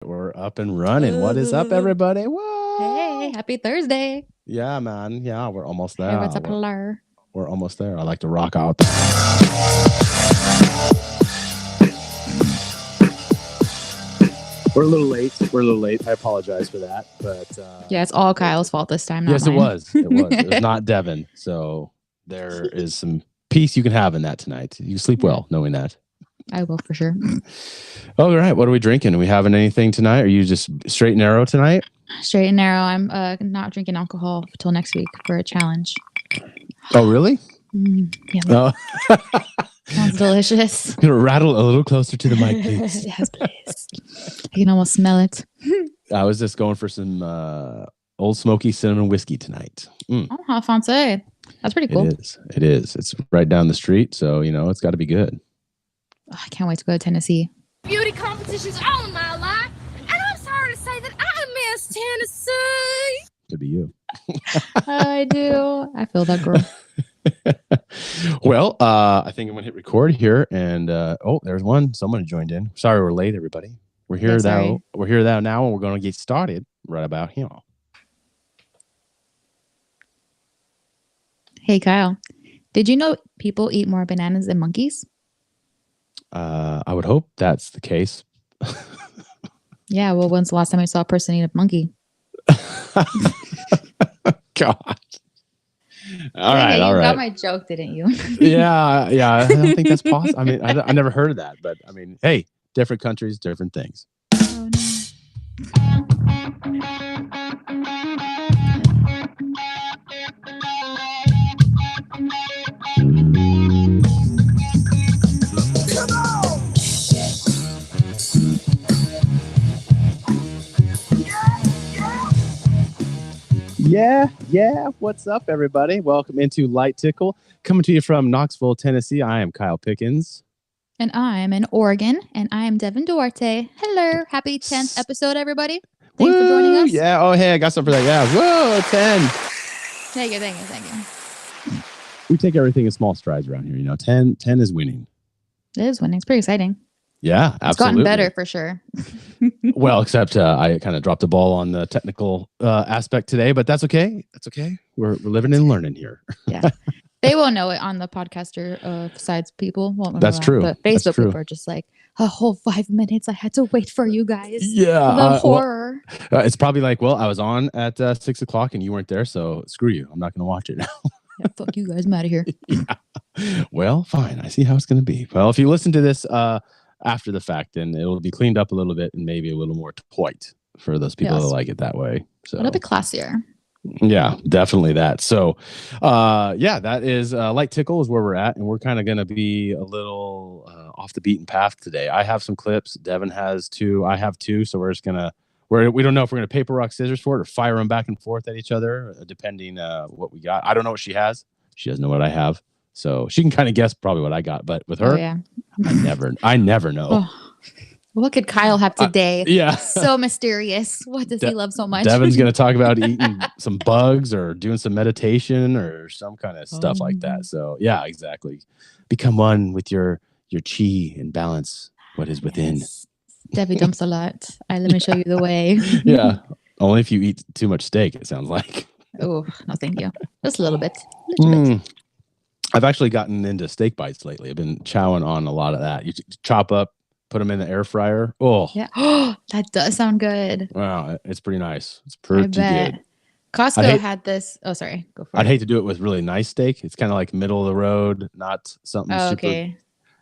We're up and running. What is up, everybody? Hey, Whoa! happy Thursday. Yeah, man. Yeah, we're almost Hey, there. what's up, We're, hello? we're almost there. I like to rock out. We're a little late. We're a little late. I apologize for that, but Yeah, it's all Kyle's fault this time, not yes, mine. it was. It was. It was not Devin. So there is some peace you can have in that tonight. You sleep well knowing that. I will for sure. All right. What are we drinking? Are we having anything tonight? Are you just straight and narrow tonight? Straight and narrow. I'm not drinking alcohol until next week for a challenge. Oh, really? Yeah. Oh. Sounds delicious. Gonna rattle a little closer to the mic, please. Yes, please. I can almost smell it. I was just going for some Old Smoky cinnamon whiskey tonight. Oh, how fancy. That's pretty cool. It is. It is. It's right down the street, so it's got to be good. Oh, I can't wait to go to Tennessee. Beauty competitions all my life, and I'm sorry to say that I miss Tennessee. Could be you. I do. I feel that, girl. Well, I think I'm gonna hit record here, and there's one. Someone joined in. Sorry, we're late, everybody. We're here now. We're here now, and we're gonna get started right about here. Hey, Kyle. Did you know people eat more bananas than monkeys? I would hope that's the case. Yeah. Well, when's the last time I saw a person eat a monkey? God. All right. You got my joke, didn't you? Yeah. I don't think that's possible. I mean, I never heard of that, but I mean, hey, different countries, different things. Oh, Yeah. What's up, everybody? Welcome into Light Tickle. Coming to you from Knoxville, Tennessee. I am Kyle Pickens. And I'm in Oregon, and I am Devin Duarte. Hello. Happy 10th episode, everybody. Thanks for joining us. Yeah. Oh, hey, I got something for that. Yeah. Whoa, 10. Thank you. We take everything in small strides around here. 10 is winning. It is winning. It's pretty exciting. Yeah, absolutely. It's gotten better for sure. Well, except I kind of dropped the ball on the technical aspect today, but that's okay. That's okay. We're living and learning here. Yeah. They won't know it on the podcaster sides. People won't know That's true. But Facebook people are just like, a whole 5 minutes. I had to wait for you guys. Yeah. The horror. It's probably like, well, I was on at 6 o'clock and you weren't there, so screw you. I'm not going to watch it now. Yeah, fuck you guys. I'm out of here. Yeah. Well, fine. I see how it's going to be. Well, if you listen to this after the fact, then it will be cleaned up a little bit and maybe a little more white for those people that like it that way. So a little bit classier. Yeah, definitely that. So, that is Light Tickle is where we're at, and we're kind of going to be a little off the beaten path today. I have some clips. Devin has two. I have two. So we're just gonna we don't know if we're gonna paper rock scissors for it or fire them back and forth at each other, depending what we got. I don't know what she has. She doesn't know what I have, so she can kind of guess probably what I got. But with her, I never know. Oh. What could Kyle have today? Yeah. So mysterious. What does he love so much? Devin's going to talk about eating some bugs or doing some meditation or some kind of stuff like that. So, yeah, exactly. Become one with your chi and balance what is within. Yes. Debbie dumps a lot. Let me show you the way. Yeah. Only if you eat too much steak, it sounds like. Oh, no, thank you. Just a little bit. I've actually gotten into steak bites lately. I've been chowing on a lot of that. You chop up, put them in the air fryer. Oh, yeah. That does sound good. Wow, it's pretty nice. It's pretty good. Costco had this. Oh, sorry. Go for it. I'd hate to do it with really nice steak. It's kind of like middle of the road, not something super. Okay.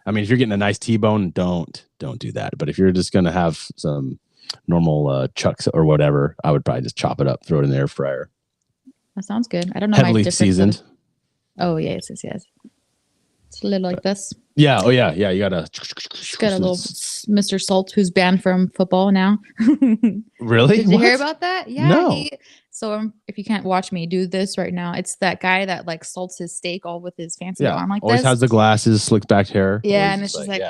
I mean, if you're getting a nice T-bone, don't do that. But if you're just gonna have some normal chucks or whatever, I would probably just chop it up, throw it in the air fryer. That sounds good. I don't know. Heavily seasoned. Oh yes. It's a little like this. Yeah. Oh yeah. You gotta. Got a little Mr. Salt who's banned from football now. Really? Did you hear about that? Yeah. No. So if you can't watch me do this right now, it's that guy that like salts his steak all with his fancy arm like always this. Has the glasses, slicked back hair. Yeah, and it's just like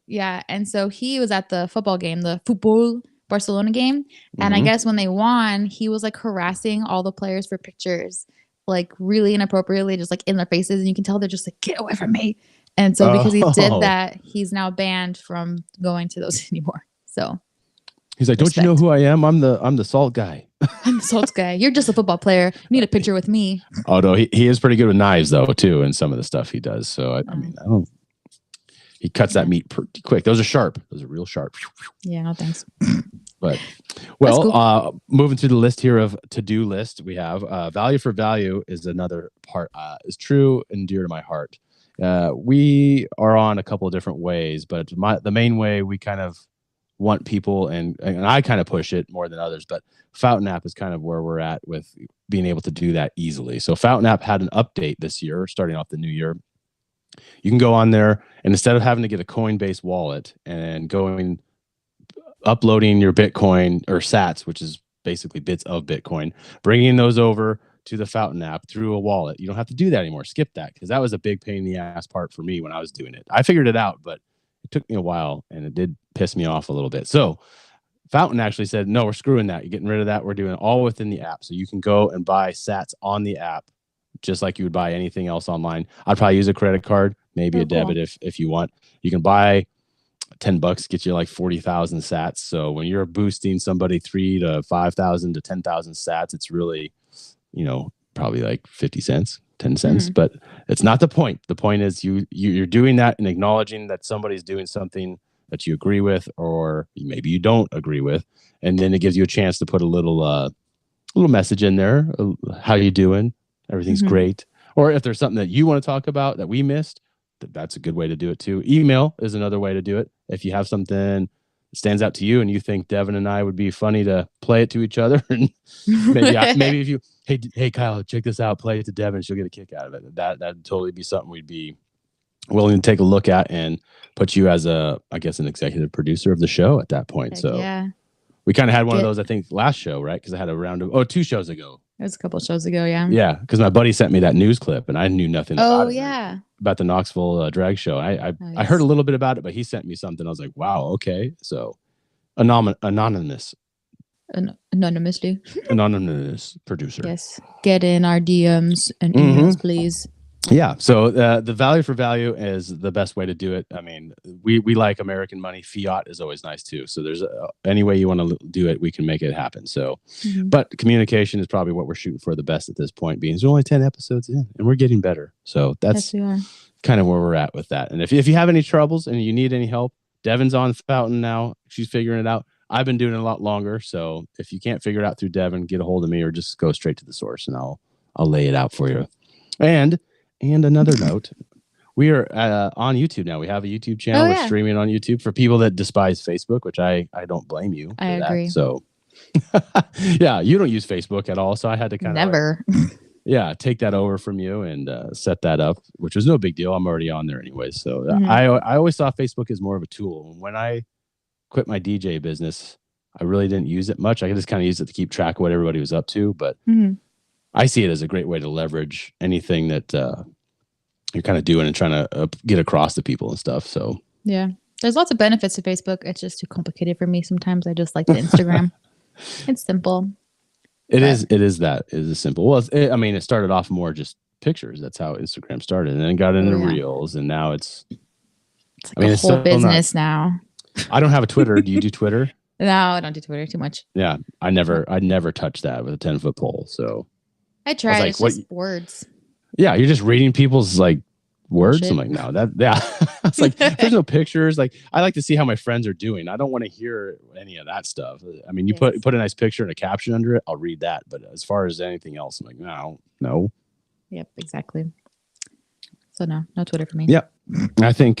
yeah. And so he was at the football game, the football Barcelona game, and I guess when they won, he was like harassing all the players for pictures, like really inappropriately, just like in their faces, and you can tell they're just like, get away from me. And so because he did that, he's now banned from going to those anymore. So He's like, don't you know Respect. who I am? I'm the salt guy. I'm the salt guy. You're just a football player. You need a picture with me. Although he is pretty good with knives though too, and some of the stuff he does. So I mean, I don't. He cuts that meat pretty quick. Those are sharp. Those are real sharp. Yeah, no thanks. But well, cool. moving through the list here of to-do list, we have value for value is another part. Is true and dear to my heart. We are on a couple of different ways, but the main way we kind of want people, and I kind of push it more than others, but Fountain App is kind of where we're at with being able to do that easily. So Fountain App had an update this year, starting off the new year. You can go on there, and instead of having to get a Coinbase wallet and uploading your Bitcoin or Sats, which is basically bits of Bitcoin, bringing those over to the Fountain App through a wallet, you don't have to do that anymore. Skip that, because that was a big pain in the ass part for me when I was doing it. I figured it out, but it took me a while, and it did piss me off a little bit. So Fountain actually said, no, we're screwing that. You're getting rid of that. We're doing it all within the app. So you can go and buy Sats on the app, just like you would buy anything else online. I'd probably use a credit card, maybe a debit if you want. You can buy $10, get you like 40,000 Sats. So when you're boosting somebody 3,000 to 5,000 to 10,000 Sats, it's really, probably like 50 cents, 10 cents. Mm-hmm. But it's not the point. The point is you're doing that and acknowledging that somebody's doing something that you agree with, or maybe you don't agree with, and then it gives you a chance to put a little message in there. How you doing? Everything's great. Or if there's something that you want to talk about that we missed, that's a good way to do it too. Email is another way to do it. If you have something that stands out to you and you think Devin and I would be funny to play it to each other, and maybe if you, hey Kyle, check this out, play it to Devin, she'll get a kick out of it. That'd totally be something we'd be willing to take a look at and put you as an executive producer of the show at that point. So yeah, we kind of had one of those, I think, last show, right? Because I had a round of 2 shows ago. It was a couple shows ago, yeah. Yeah, because my buddy sent me that news clip, and I knew nothing about it. Yeah. About the Knoxville drag show. I heard a little bit about it, but he sent me something. I was like, wow, okay. So anonymous. Anonymously. Anonymous producer. Yes. Get in our DMs and emails, please. Yeah. So the value for value is the best way to do it. I mean, we like American money. Fiat is always nice too. So there's any way you want to do it, we can make it happen. So, but communication is probably what we're shooting for the best at this point, being there's only 10 episodes in and we're getting better. So that's kind of where we're at with that. And if you have any troubles and you need any help, Devin's on Fountain now. She's figuring it out. I've been doing it a lot longer. So if you can't figure it out through Devin, get a hold of me or just go straight to the source and I'll lay it out for you. And another note, we are on YouTube now. We have a YouTube channel. We're streaming on YouTube for people that despise Facebook, which I don't blame you. I agree. So, yeah, you don't use Facebook at all. So I had to kind of take that over from you and set that up, which was no big deal. I'm already on there anyway. So I always saw Facebook as more of a tool. When I quit my DJ business, I really didn't use it much. I just kind of used it to keep track of what everybody was up to. But I see it as a great way to leverage anything that you're kind of doing and trying to get across to people and stuff. So yeah, there's lots of benefits to Facebook. It's just too complicated for me. Sometimes I just like the Instagram. It's simple. It is simple. Well, it started off more just pictures. That's how Instagram started, and then got into Reels, and now it's like a whole business now. I don't have a Twitter. Do you do Twitter? No, I don't do Twitter too much. Yeah, I never touched that with a 10-foot pole. So I tried. It's just words. Yeah, you're just reading people's words. Shit. I'm like, no, it's like there's no pictures. Like, I like to see how my friends are doing. I don't want to hear any of that stuff. I mean, you put a nice picture and a caption under it, I'll read that. But as far as anything else, I'm like, no. Yep, exactly. So no Twitter for me. Yep. I think.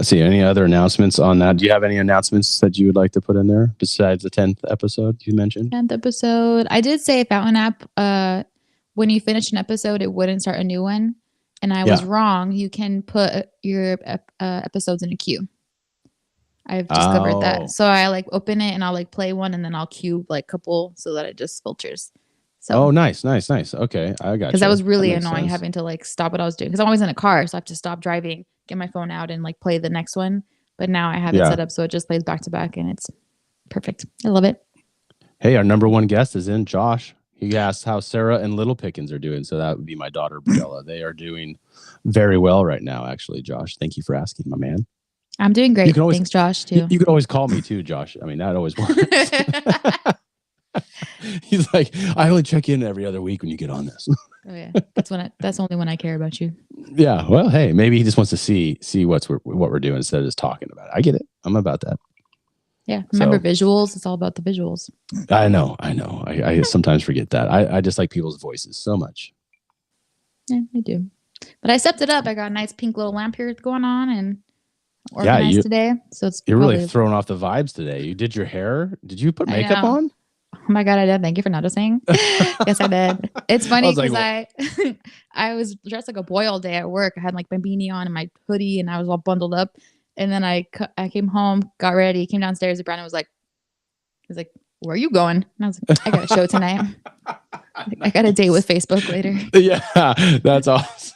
See, any other announcements on that? Do you have any announcements that you would like to put in there besides the 10th episode you mentioned? 10th episode. I did say Fountain App. When you finish an episode, it wouldn't start a new one. And I was wrong. You can put your episodes in a queue. I've discovered that. So I open it and I'll play one and then I'll queue a couple so that it just filters. So nice. Okay, I got you. Because that was really annoying having to stop what I was doing. Because I'm always in a car, so I have to stop driving, get my phone out and play the next one. But now I have it set up so it just plays back to back and it's perfect. I love it. Hey, our number one guest is in, Josh. He asked how Sarah and Little Pickens are doing. So that would be my daughter, Briella. They are doing very well right now, actually, Josh. Thank you for asking, my man. I'm doing You great. can always- Thanks, Josh, You, too. you can always call me too, Josh. I mean, that always works. He's like, I only check in every other week when you get on this. Oh yeah, that's only when I care about you. Yeah. Well, hey, maybe he just wants to see what we're doing instead of just talking about it. I get it. I'm about that. Yeah, remember So- visuals? It's all about the visuals. I know. I sometimes forget that. I just like people's voices so much. Yeah, I do. But I stepped it up. I got a nice pink little lamp here going on and Yeah, organized today. So it's You're really probably- throwing off the vibes today. You did your hair. Did you put I makeup know. on? Oh my god, I did. Thank you for noticing. Yes, I did. It's funny was like, because I was dressed like a boy all day at work. I had like my beanie on and my hoodie, and I was all bundled up. And then I came home, got ready, came downstairs, and Brandon was like, "Where are you going?" And I was like, "I got a show tonight. I got a date with Facebook later." Yeah, that's awesome.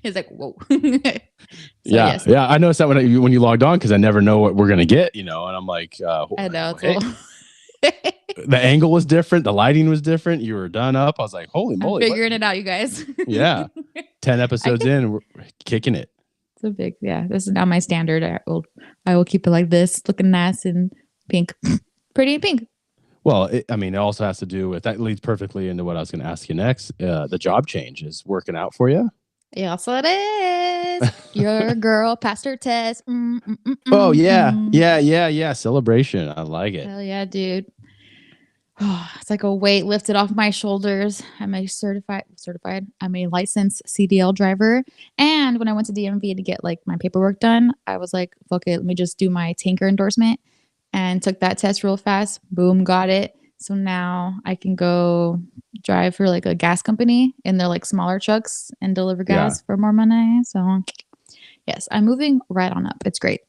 He's like, "Whoa." Yeah, yes. yeah. I noticed that when you logged on because I never know what we're gonna get, and I'm like, I know. It's hey, a little- the angle was different, the lighting was different. You were done up. I was like, holy I'm moly! figuring it out, you guys. Yeah. 10 episodes in, we're kicking it. It's a big, yeah. This is now my standard. I will keep it like this, looking nice and pink, pretty and pink. Well, it also has to do with that. Leads perfectly into what I was going to ask you next. The job change is working out for you. Yes, it is. Your girl passed her test. Oh yeah. Celebration. I like it. Hell yeah, dude. It's like a weight lifted off my shoulders. I'm a certified. I'm a licensed CDL driver. And when I went to DMV to get like my paperwork done, I was like, fuck it, let me just do my tanker endorsement, and took that test real fast. Boom, got it. So now I can go drive for like a gas company in their like smaller trucks and deliver gas for more money. So yes, I'm moving right on up. It's great.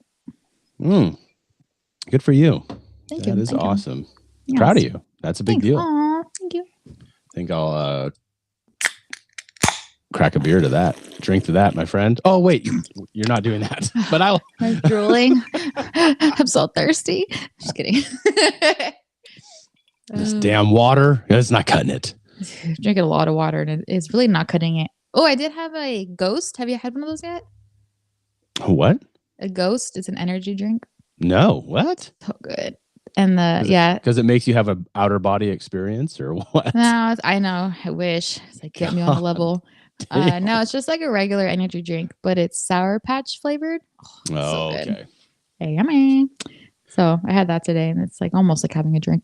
Good for you. Thank you. That is Thank you. awesome. Yes. Proud of you. That's a big Thanks. deal. Aw, thank you. I think I'll crack a beer to that. Drink to that, my friend. Oh wait, you're not doing that. But I'll. I'm drooling. I'm so thirsty. Just kidding. This damn water. It's not cutting it. Drinking a lot of water and it's really not cutting it. Oh, I did have a Ghost. Have you had one of those yet? What? A Ghost. It's an energy drink. No. What? So good. And Because it makes you have an outer body experience, or what? No, I know. I wish. It's like get me on a level. Damn. No, it's just like a regular energy drink, but it's Sour Patch flavored. Oh, so good. okay. Hey, yummy. So I had that today, and it's like almost like having a drink.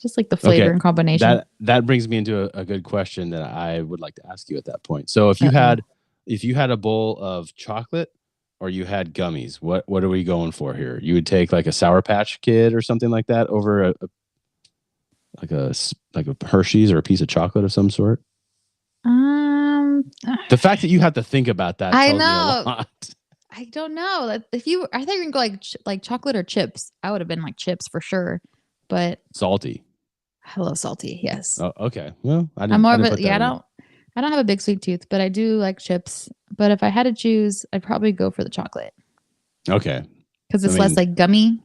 Just like the flavor and combination. That brings me into a good question that I would like to ask you at that point. So if you had a bowl of chocolate or you had gummies, what are we going for here? You would take like a Sour Patch Kid or something like that over like a Hershey's or a piece of chocolate of some sort. The fact that you have to think about that tells me a lot. I don't know. I thought you were gonna go like chocolate or chips. I would have been like chips for sure, but Salty. I love salty. Yes. Oh, okay. Well, I'm more of a I don't have a big sweet tooth, but I do like chips. But if I had to choose, I'd probably go for the chocolate Okay. because it's less like gummy.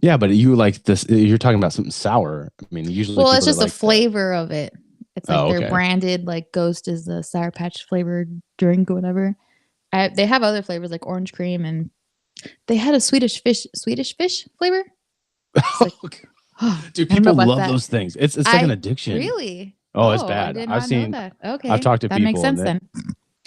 Yeah, but you like this. You're talking about something sour. I mean, usually. Well, it's people just that the flavor of it. It's like okay. they're branded like Ghost is the Sour Patch flavored drink or whatever. They have other flavors like orange cream, and they had a Swedish fish flavor. Like, dude, people love those things. It's like an addiction. Really? Oh, it's bad. I did I've not seen. know that. Okay, I've talked to that people. makes sense then.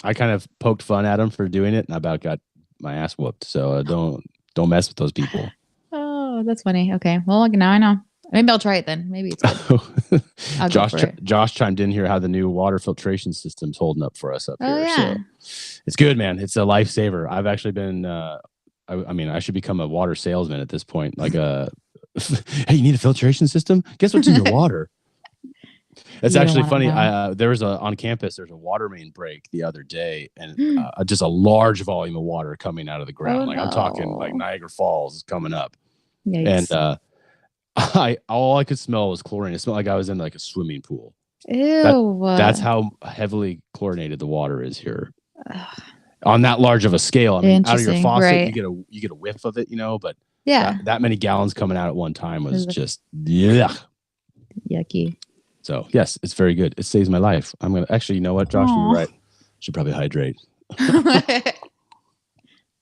I kind of poked fun at them for doing it, and I about got my ass whooped. So don't mess with those people. Oh, that's funny. Okay, well now I know. Maybe I'll try it then. Maybe it's good. I'll go for it. Josh chimed in here how the new water filtration system's holding up for us up here. Yeah. So it's good, man. It's a lifesaver. I've actually been. I mean, I should become a water salesman at this point. Like hey, you need a filtration system? Guess what's in your water? It's actually funny. There was on campus. There's a water main break the other day, and just a large volume of water coming out of the ground. I'm talking like Niagara Falls is coming up. Yikes. And all I could smell was chlorine. It smelled like I was in like a swimming pool. Ew. That's how heavily chlorinated the water is here. On that large of a scale, I mean, out of your faucet, right. you get a whiff of it, but yeah, that many gallons coming out at one time was just yucky. So yes, it's very good. It saves my life. I'm gonna actually, you know what, Josh, you're right. Should probably hydrate.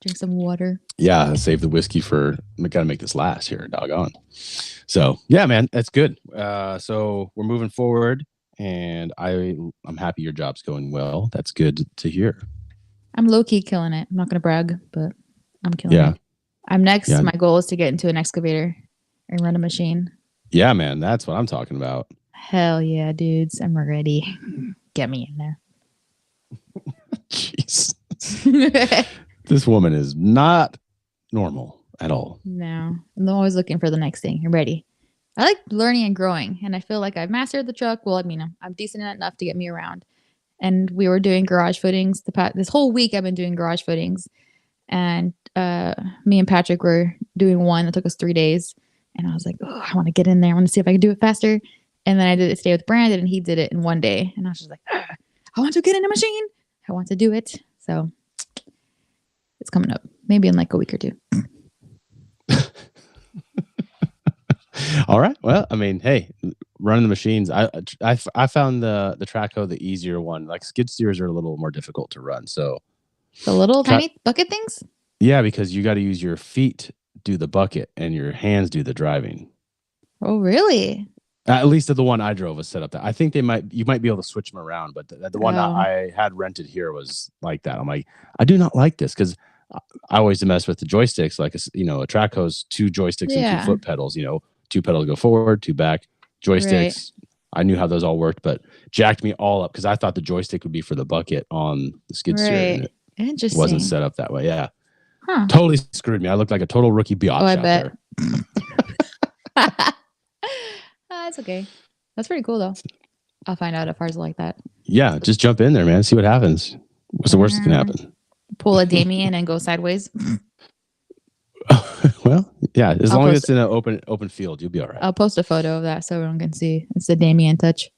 Drink some water. Yeah, save the whiskey for. We got to make this last here, doggone. So yeah, man, that's good. So we're moving forward, and I'm happy your job's going well. That's good to hear. I'm low key killing it. I'm not gonna brag, but I'm killing Yeah. it. I'm next. Yeah. My goal is to get into an excavator and run a machine. Yeah, man, that's what I'm talking about. Hell yeah, dudes! I'm ready. Get me in there. Jeez, this woman is not normal at all. No, I'm always looking for the next thing. I'm ready. I like learning and growing, and I feel like I've mastered the truck. Well, I mean, I'm decent enough to get me around. And we were doing garage footings. This whole week, I've been doing garage footings, and me and Patrick were doing one that took us 3 days. And I was like, oh, I want to get in there. I want to see if I can do it faster. And then I did it today with Brandon, and he did it in 1 day. And I was just like, I want to get in a machine. I want to do it. So it's coming up, maybe in like a week or two. All right. Well, I mean, hey, running the machines. I found the Traco the easier one. Like skid steers are a little more difficult to run. So The little tiny bucket things? yeah, because you got to use your feet do the bucket and your hands do the driving. Oh, really? At least the one I drove was set up that. I think you might be able to switch them around, but the one that Oh. I had rented here was like that. I'm like, I do not like this because I always mess with the joysticks. Like a Traco's 2 joysticks and Yeah. 2 foot pedals. 2 pedals go forward, 2 back. Joysticks. I knew how those all worked, but jacked me all up because I thought the joystick would be for the bucket on the skid steer. And Right. it Interesting. wasn't set up that way. Yeah, Huh. totally screwed me. I looked like a total rookie biatch Oh, I out bet. there. That's okay. That's pretty cool, though. I'll find out if ours are like that. Yeah, just jump in there, man. See what happens. What's the worst that can happen? Pull a Damien and go sideways. Well, yeah, as I'll long as post it's in an open field, you'll be all right. I'll post a photo of that so everyone can see. It's the Damien touch.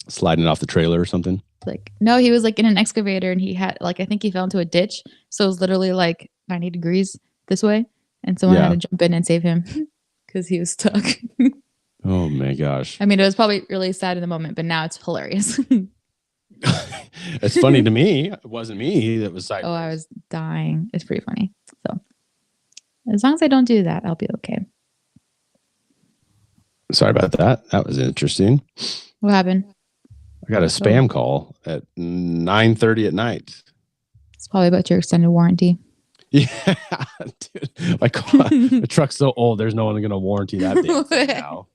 Sliding off the trailer or something. Like, no, he was like in an excavator and he had I think he fell into a ditch. So it was literally like 90 degrees this way. And someone Yeah. had to jump in and save him because he was stuck. Oh my gosh. I mean, it was probably really sad in the moment, but now it's hilarious. It's funny to me. It wasn't me that was sideways. Oh, I was dying. It's pretty funny. So as long as I don't do that, I'll be okay. Sorry about that. That was interesting. What happened? I got a spam call at 9:30 at night. It's probably about your extended warranty. Yeah, dude. My car, the truck's so old. There's no one going to warranty that thing now.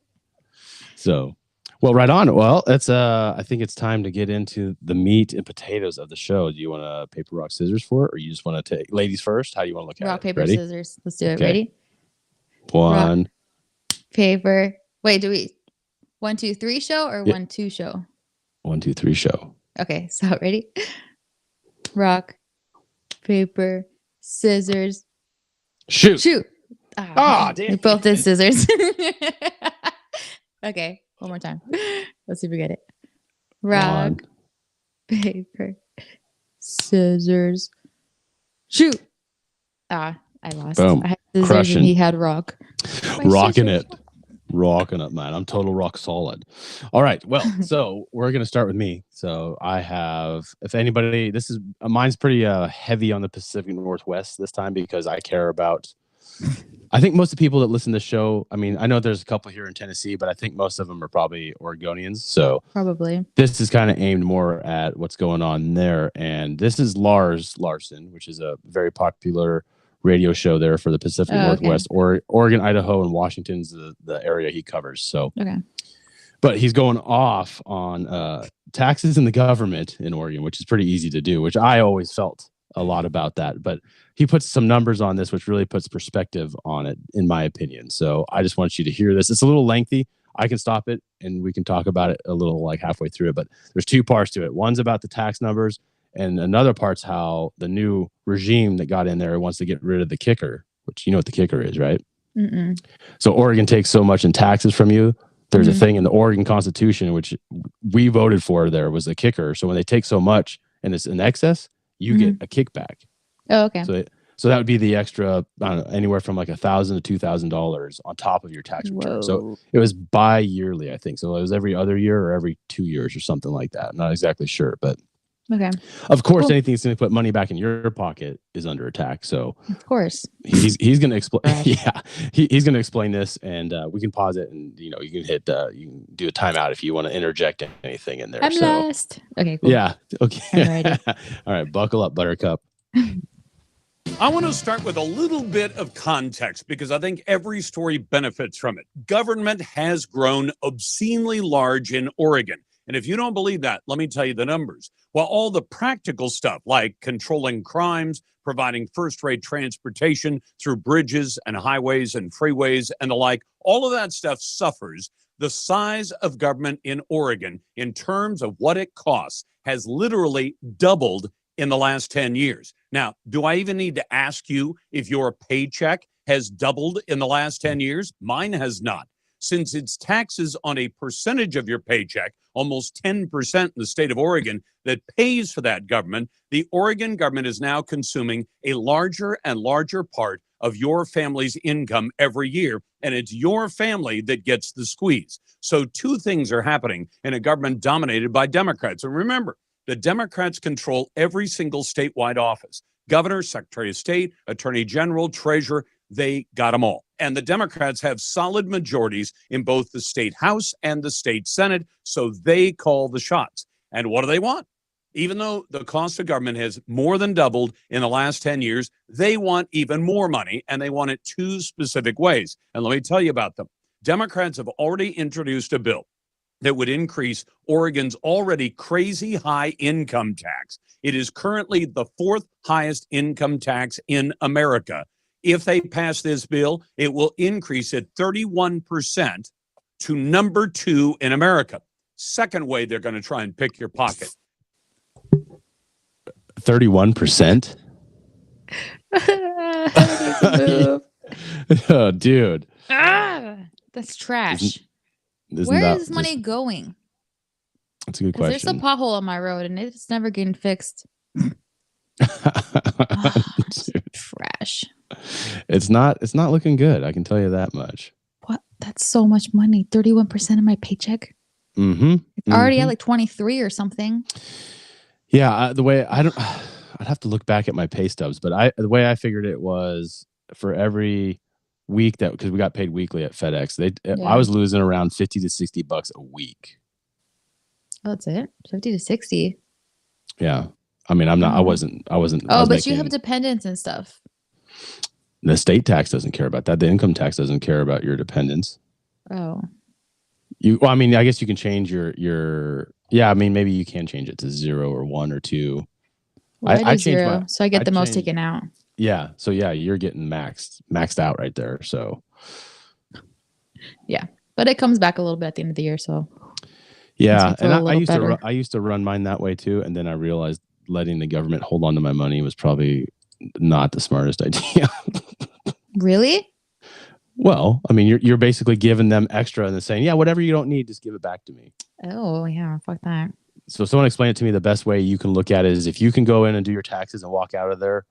So, well, right on. Well, I think it's time to get into the meat and potatoes of the show. Do you want to paper, rock, scissors for it, or you just want to take ladies first? How do you want to look at Rock, it? paper, Ready? scissors. Let's do it. Okay. Ready? One. Paper. Wait, do we 1, 2, 3 show or Yeah. 1, 2 show? 1, 2, 3 show. Okay, so ready? Rock, paper, scissors, Shoot. shoot. Ah, damn We both did scissors. Okay, one more time. Let's see if we get it. Rock, One. paper, scissors, shoot. I lost. Boom. I had scissors Crushing. and he had rock. My Rocking scissors. it. Rocking it, man. I'm total rock solid. All right. Well, so we're going to start with me. So I have, if anybody, mine's pretty heavy on the Pacific Northwest this time because I care about, I think most of the people that listen to the show, I mean, I know there's a couple here in Tennessee, but I think most of them are probably Oregonians. So Probably. this is kind of aimed more at what's going on there. And this is Lars Larson, which is a very popular radio show there for the Pacific Oh, okay. Northwest, or Oregon, Idaho, and Washington's the area he covers. So, Okay. but he's going off on taxes in the government in Oregon, which is pretty easy to do, which I always felt a lot about that. But he puts some numbers on this, which really puts perspective on it, in my opinion. So I just want you to hear this. It's a little lengthy. I can stop it and we can talk about it a little like halfway through it. But there's 2 parts to it. One's about the tax numbers, and another part's how the new regime that got in there wants to get rid of the kicker, which you know what the kicker is, right? Mm-mm. So Oregon takes so much in taxes from you. There's Mhm. a thing in the Oregon Constitution, which we voted for, there was a kicker. So when they take so much and it's in excess, you get a kickback. Oh, okay. So that would be the extra, I don't know, anywhere from like $1,000 to $2,000 on top of your tax return. So Whoa. it was bi-yearly, I think. So it was every other year or every 2 years or something like that. I'm not exactly sure, but Okay. Of course, Cool. anything that's going to put money back in your pocket is under attack. So Of course. he's going to explain. Right. Yeah, he's going to explain this, and we can pause it, and you can hit you can do a timeout if you want to interject anything in there. I'm lost. Okay, cool. Yeah. Okay. I'm ready. All right, buckle up, Buttercup. I want to start with a little bit of context because I think every story benefits from it. Government has grown obscenely large in Oregon. And if you don't believe that, let me tell you the numbers. While all the practical stuff like controlling crimes, providing first-rate transportation through bridges and highways and freeways and the like, all of that stuff suffers. The size of government in Oregon in terms of what it costs has literally doubled in the last 10 years. Now, do I even need to ask you if your paycheck has doubled in the last 10 years? Mine has not. Since it's taxes on a percentage of your paycheck, almost 10% in the state of Oregon, that pays for that government, the Oregon government is now consuming a larger and larger part of your family's income every year, and it's your family that gets the squeeze. So two things are happening in a government dominated by Democrats. And remember, the Democrats control every single statewide office. Governor, Secretary of State, Attorney General, Treasurer, they got them all. And the Democrats have solid majorities in both the state House and the state Senate, so they call the shots. And what do they want? Even though the cost of government has more than doubled in the last 10 years, they want even more money, and they want it two specific ways. And let me tell you about them. Democrats have already introduced a bill that would increase Oregon's already crazy high income tax. It is currently the fourth highest income tax in America. If they pass this bill, it will increase it 31% to number 2 in America. Second way they're going to try and pick your pocket. 31%? Oh, dude. That's trash. Isn't Where that is this money going? That's a good 'Cause there's a question. pothole on my road and it's never getting fixed. Dude, Trash. it's not looking good. I can tell you that much. What? That's so much money. 31% of my paycheck. Mm-hmm. It's already at like 23 or something. Yeah, the way I'd have to look back at my pay stubs, but the way I figured it was for every week because we got paid weekly at FedEx, I was losing around $50 to $60 a week. Oh, that's it. 50 to 60. Yeah. I mean, I wasn't. Oh, but you have dependents and stuff. The state tax doesn't care about that. The income tax doesn't care about your dependents. Oh. Well, I mean, I guess you can change your. Yeah, I mean, maybe you can change it to 0 or 1 or 2. Well, I changed 0, so I get the most taken out. Yeah. So yeah, you're getting maxed out right there. So. Yeah, but it comes back a little bit at the end of the year. So. Yeah, and I used to run mine that way too, and then I realized letting the government hold on to my money was probably not the smartest idea. Really? Well, I mean, you're basically giving them extra and then saying, yeah, whatever you don't need, just give it back to me. Oh, yeah. Fuck that. So someone explained it to me. The best way you can look at it is if you can go in and do your taxes and walk out of there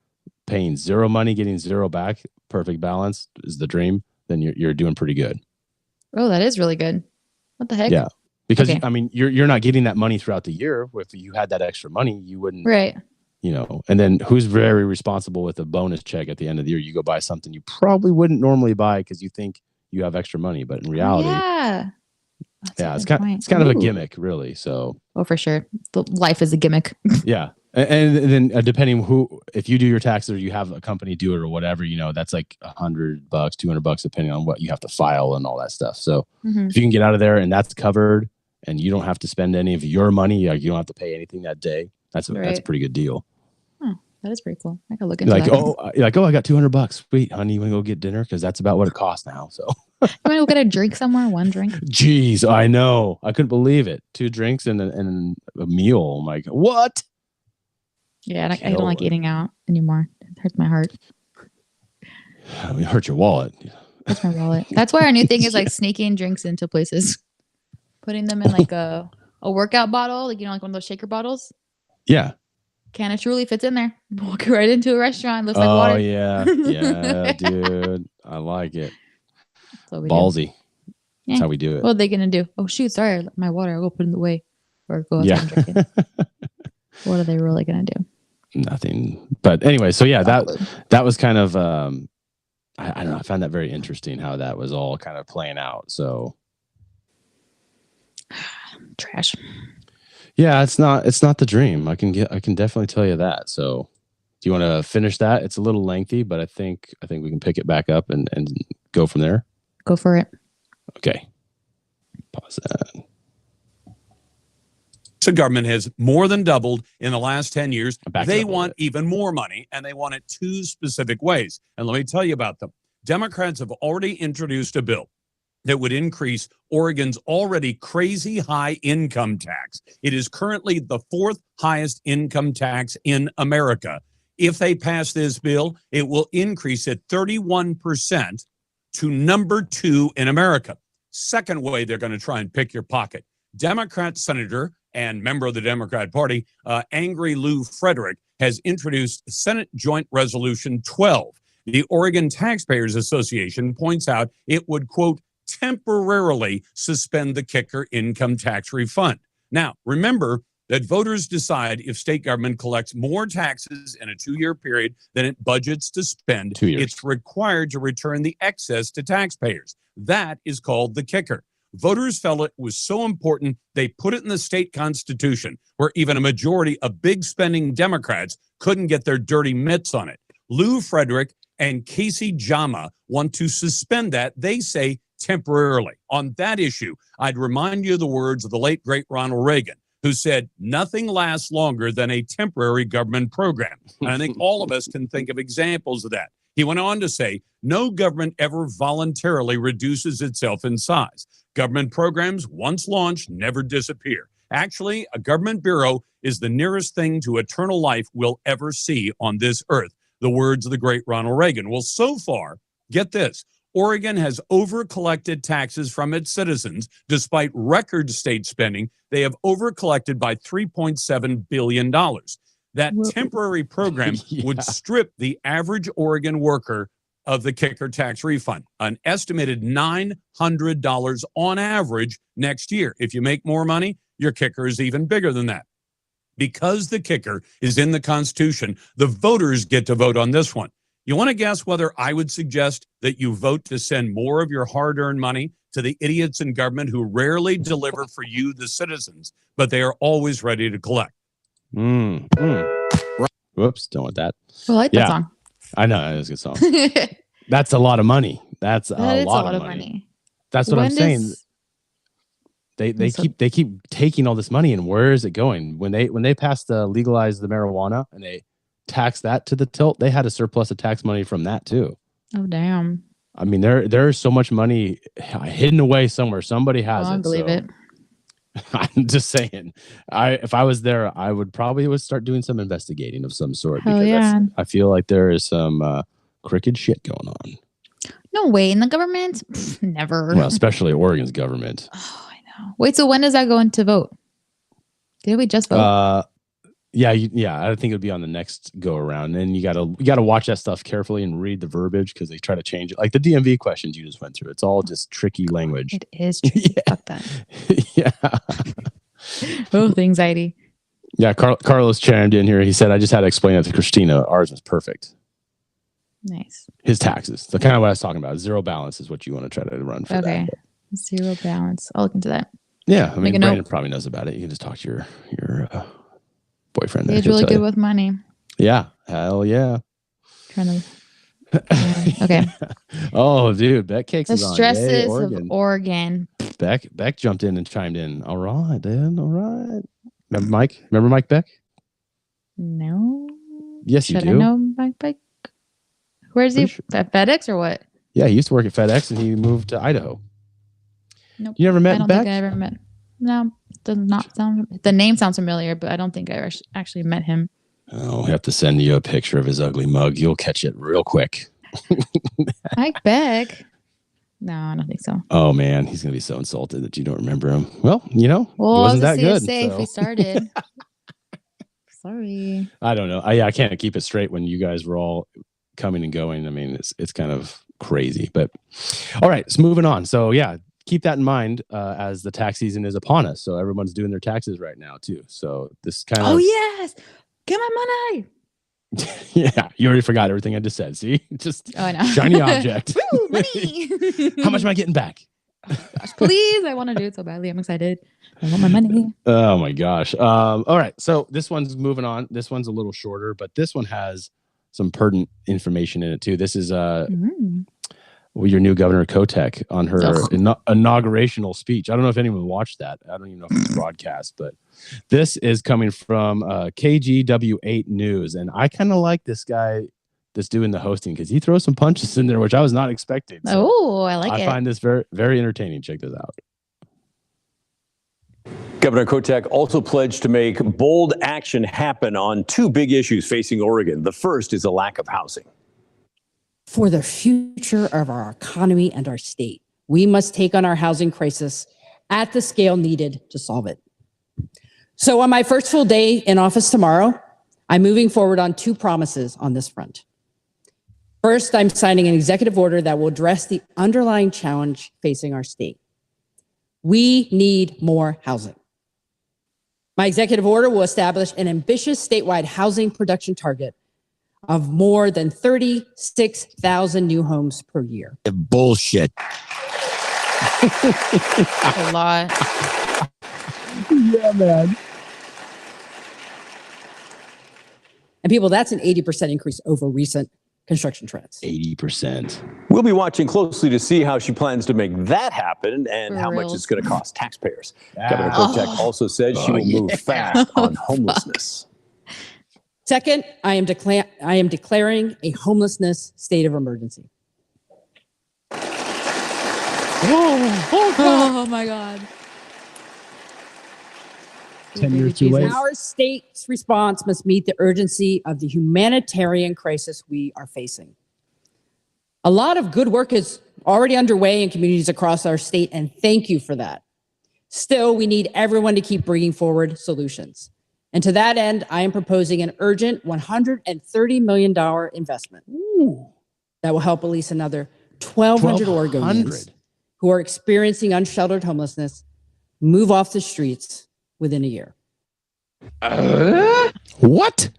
paying zero money, getting zero back, perfect balance is the dream, then you're doing pretty good. Oh, that is really good. What the heck? Yeah. Because, Okay. I mean, you're not getting that money throughout the year. If you had that extra money, you wouldn't. Right. And then who's very responsible with a bonus check at the end of the year? You go buy something you probably wouldn't normally buy because you think you have extra money, but in reality, it's kind of a gimmick, really. So, for sure, life is a gimmick. Yeah, and then depending if you do your taxes or you have a company do it or whatever, that's like $100, $200, depending on what you have to file and all that stuff. So, if you can get out of there and that's covered, and you don't have to spend any of your money, you don't have to pay anything that day. That's a pretty good deal. Oh, that is pretty cool. I can look into that. You're like, I got $200. Sweet, honey, you want to go get dinner? Because that's about what it costs now. So you want to go get a drink somewhere? One drink? Jeez, I know. I couldn't believe it. 2 drinks and a meal. I'm like, what? Yeah, I don't like eating out anymore. It hurts my heart. I mean, it hurts your wallet. Hurts my wallet. That's why our new thing is like sneaking drinks into places, putting them in like a workout bottle, like like one of those shaker bottles. Yeah. Can it truly fits in there? Walk right into a restaurant. Looks like water. Oh yeah, yeah, dude. I like it. Yeah. Ballsy. That's how we do it. What are they gonna do? Oh shoot, sorry, my water. I'll go put it in the way, or go outside and drink it. What are they really going to do? Nothing. But anyway, so yeah, that was kind of I don't know. I found that very interesting how that was all kind of playing out. So Trash. yeah, it's not the dream. I can definitely tell you that. So do you want to finish that? It's a little lengthy, but I think we can pick it back up and go from there. Go for it. Okay. Pause that. The government has more than doubled in the last 10 years. They up a want bit. even more money, and they want it two specific ways. And let me tell you about them. Democrats have already introduced a bill that would increase Oregon's already crazy high income tax. It is currently the fourth highest income tax in America. If they pass this bill, it will increase it 31% to number 2 in America. Second way they're going to try and pick your pocket. Democrat Senator and member of the Democrat Party, Angry Lou Frederick, has introduced Senate Joint Resolution 12. The Oregon Taxpayers Association points out it would, quote, temporarily suspend the kicker income tax refund. Now, remember that voters decide if state government collects more taxes in a 2-year period than it budgets to spend. 2 years. It's required to return the excess to taxpayers. That is called the kicker. Voters felt it was so important, they put it in the state constitution, where even a majority of big spending Democrats couldn't get their dirty mitts on it. Lou Frederick and Casey Jama want to suspend that, they say, temporarily. On that issue, I'd remind you of the words of the late, great Ronald Reagan, who said, nothing lasts longer than a temporary government program. And I think all of us can think of examples of that. He went on to say, no government ever voluntarily reduces itself in size. Government programs, once launched, never disappear. Actually, a government bureau is the nearest thing to eternal life we'll ever see on this earth. The words of the great Ronald Reagan. Well, so far, get this, Oregon has over-collected taxes from its citizens. Despite record state spending, they have over-collected by $3.7 billion. That temporary program would strip the average Oregon worker of the kicker tax refund, an estimated $900 on average next year. If you make more money, your kicker is even bigger than that. Because the kicker is in the Constitution, the voters get to vote on this one. You want to guess whether I would suggest that you vote to send more of your hard-earned money to the idiots in government who rarely deliver for you, the citizens, but they are always ready to collect? Whoops, don't want that. I like that song. I know, it's a good song. That's a lot of money. That's a lot of money. That's what I'm saying. They keep taking all this money, and where is it going? When they passed legalize the marijuana and they tax that to the tilt, they had a surplus of tax money from that too. Oh damn. I mean, there's so much money hidden away somewhere. Somebody has it. I believe it. I'm just saying, if I was there, I would probably start doing some investigating of some sort. Hell yeah. I feel like there is some crooked shit going on. No way. In the government? Never. Well, especially Oregon's government. Oh, I know. Wait, so when does that go into vote? Did we just vote? Yeah. I think it would be on the next go around. And you gotta watch that stuff carefully and read the verbiage because they try to change it. Like the DMV questions you just went through. It's all just tricky language. It is tricky. Yeah. Fuck that. Yeah. Oh, the anxiety. Yeah. Carlos chimed in here. He said, I just had to explain it to Christina. Ours was perfect. Nice. His taxes. The kind of what I was talking about. Zero balance is what you want to try to run for. Okay. That. Zero balance. I'll look into that. Yeah. I mean, Brandon note. probably knows about it. You can just talk to your boyfriend. He's really good with money. Yeah. Hell yeah. Trying to. Okay. Oh, dude. Beck Cakes The is on. stresses Yay, of Oregon. Beck jumped in and chimed in. All right, dude. All right. Remember Mike? Remember Mike Beck? No. Yes, you Should do. I know Mike Beck? Where's he? Sure. At FedEx or what? Yeah, he used to work at FedEx and he moved to Idaho. Nope. You never I met don't Beck? think I ever met. No, does not sound. The name sounds familiar, but I don't think I actually met him. Oh, I have to send you a picture of his ugly mug. You'll catch it real quick. Mike Beck. No, I don't think so. Oh man, he's gonna be so insulted that you don't remember him. Well, he Well, wasn't that good. If So. we started. Sorry. I don't know. I can't keep it straight when you guys were all coming and going. I mean, it's kind of crazy. But all right, so moving on. So yeah, keep that in mind as the tax season is upon us. So everyone's doing their taxes right now too. So this kind of yes, get my money. yeah, you already forgot everything I just said. See, just Oh, I know. shiny object. Woo, money. How much am I getting back? Gosh, please, I want to do it so badly. I'm excited. I want my money. Oh my gosh. All right. So this one's moving on. This one's a little shorter, but this one has some pertinent information in it too. This is your new Governor Kotek on her inaugurational speech. I don't know if anyone watched that. I don't even know if it's broadcast, but this is coming from KGW8 News. And I kind of like this guy that's doing the hosting because he throws some punches in there, which I was not expecting. So Oh, I like it. I find this very, very entertaining. Check this out. Governor Kotek also pledged to make bold action happen on two big issues facing Oregon. The first is a lack of housing. For the future of our economy and our state, we must take on our housing crisis at the scale needed to solve it. So on my first full day in office tomorrow, I'm moving forward on two promises on this front. First, I'm signing an executive order that will address the underlying challenge facing our state. We need more housing. My executive order will establish an ambitious statewide housing production target of more than 36,000 new homes per year. Bullshit. A lot. Yeah, man. And people, that's an 80% increase over recent construction trends. 80%. We'll be watching closely to see how she plans to make that happen and For how much real. it's going to cost taxpayers. Yeah. Governor Kotek also said she will move fast on homelessness. Second, I am declaring a homelessness state of emergency. Oh my God. 10 years too late. Our state's response must meet the urgency of the humanitarian crisis we are facing. A lot of good work is already underway in communities across our state, and thank you for that. Still, we need everyone to keep bringing forward solutions. And to that end, I am proposing an urgent $130 million investment that will help at least another 1,200 Oregonians who are experiencing unsheltered homelessness move off the streets within a year. What?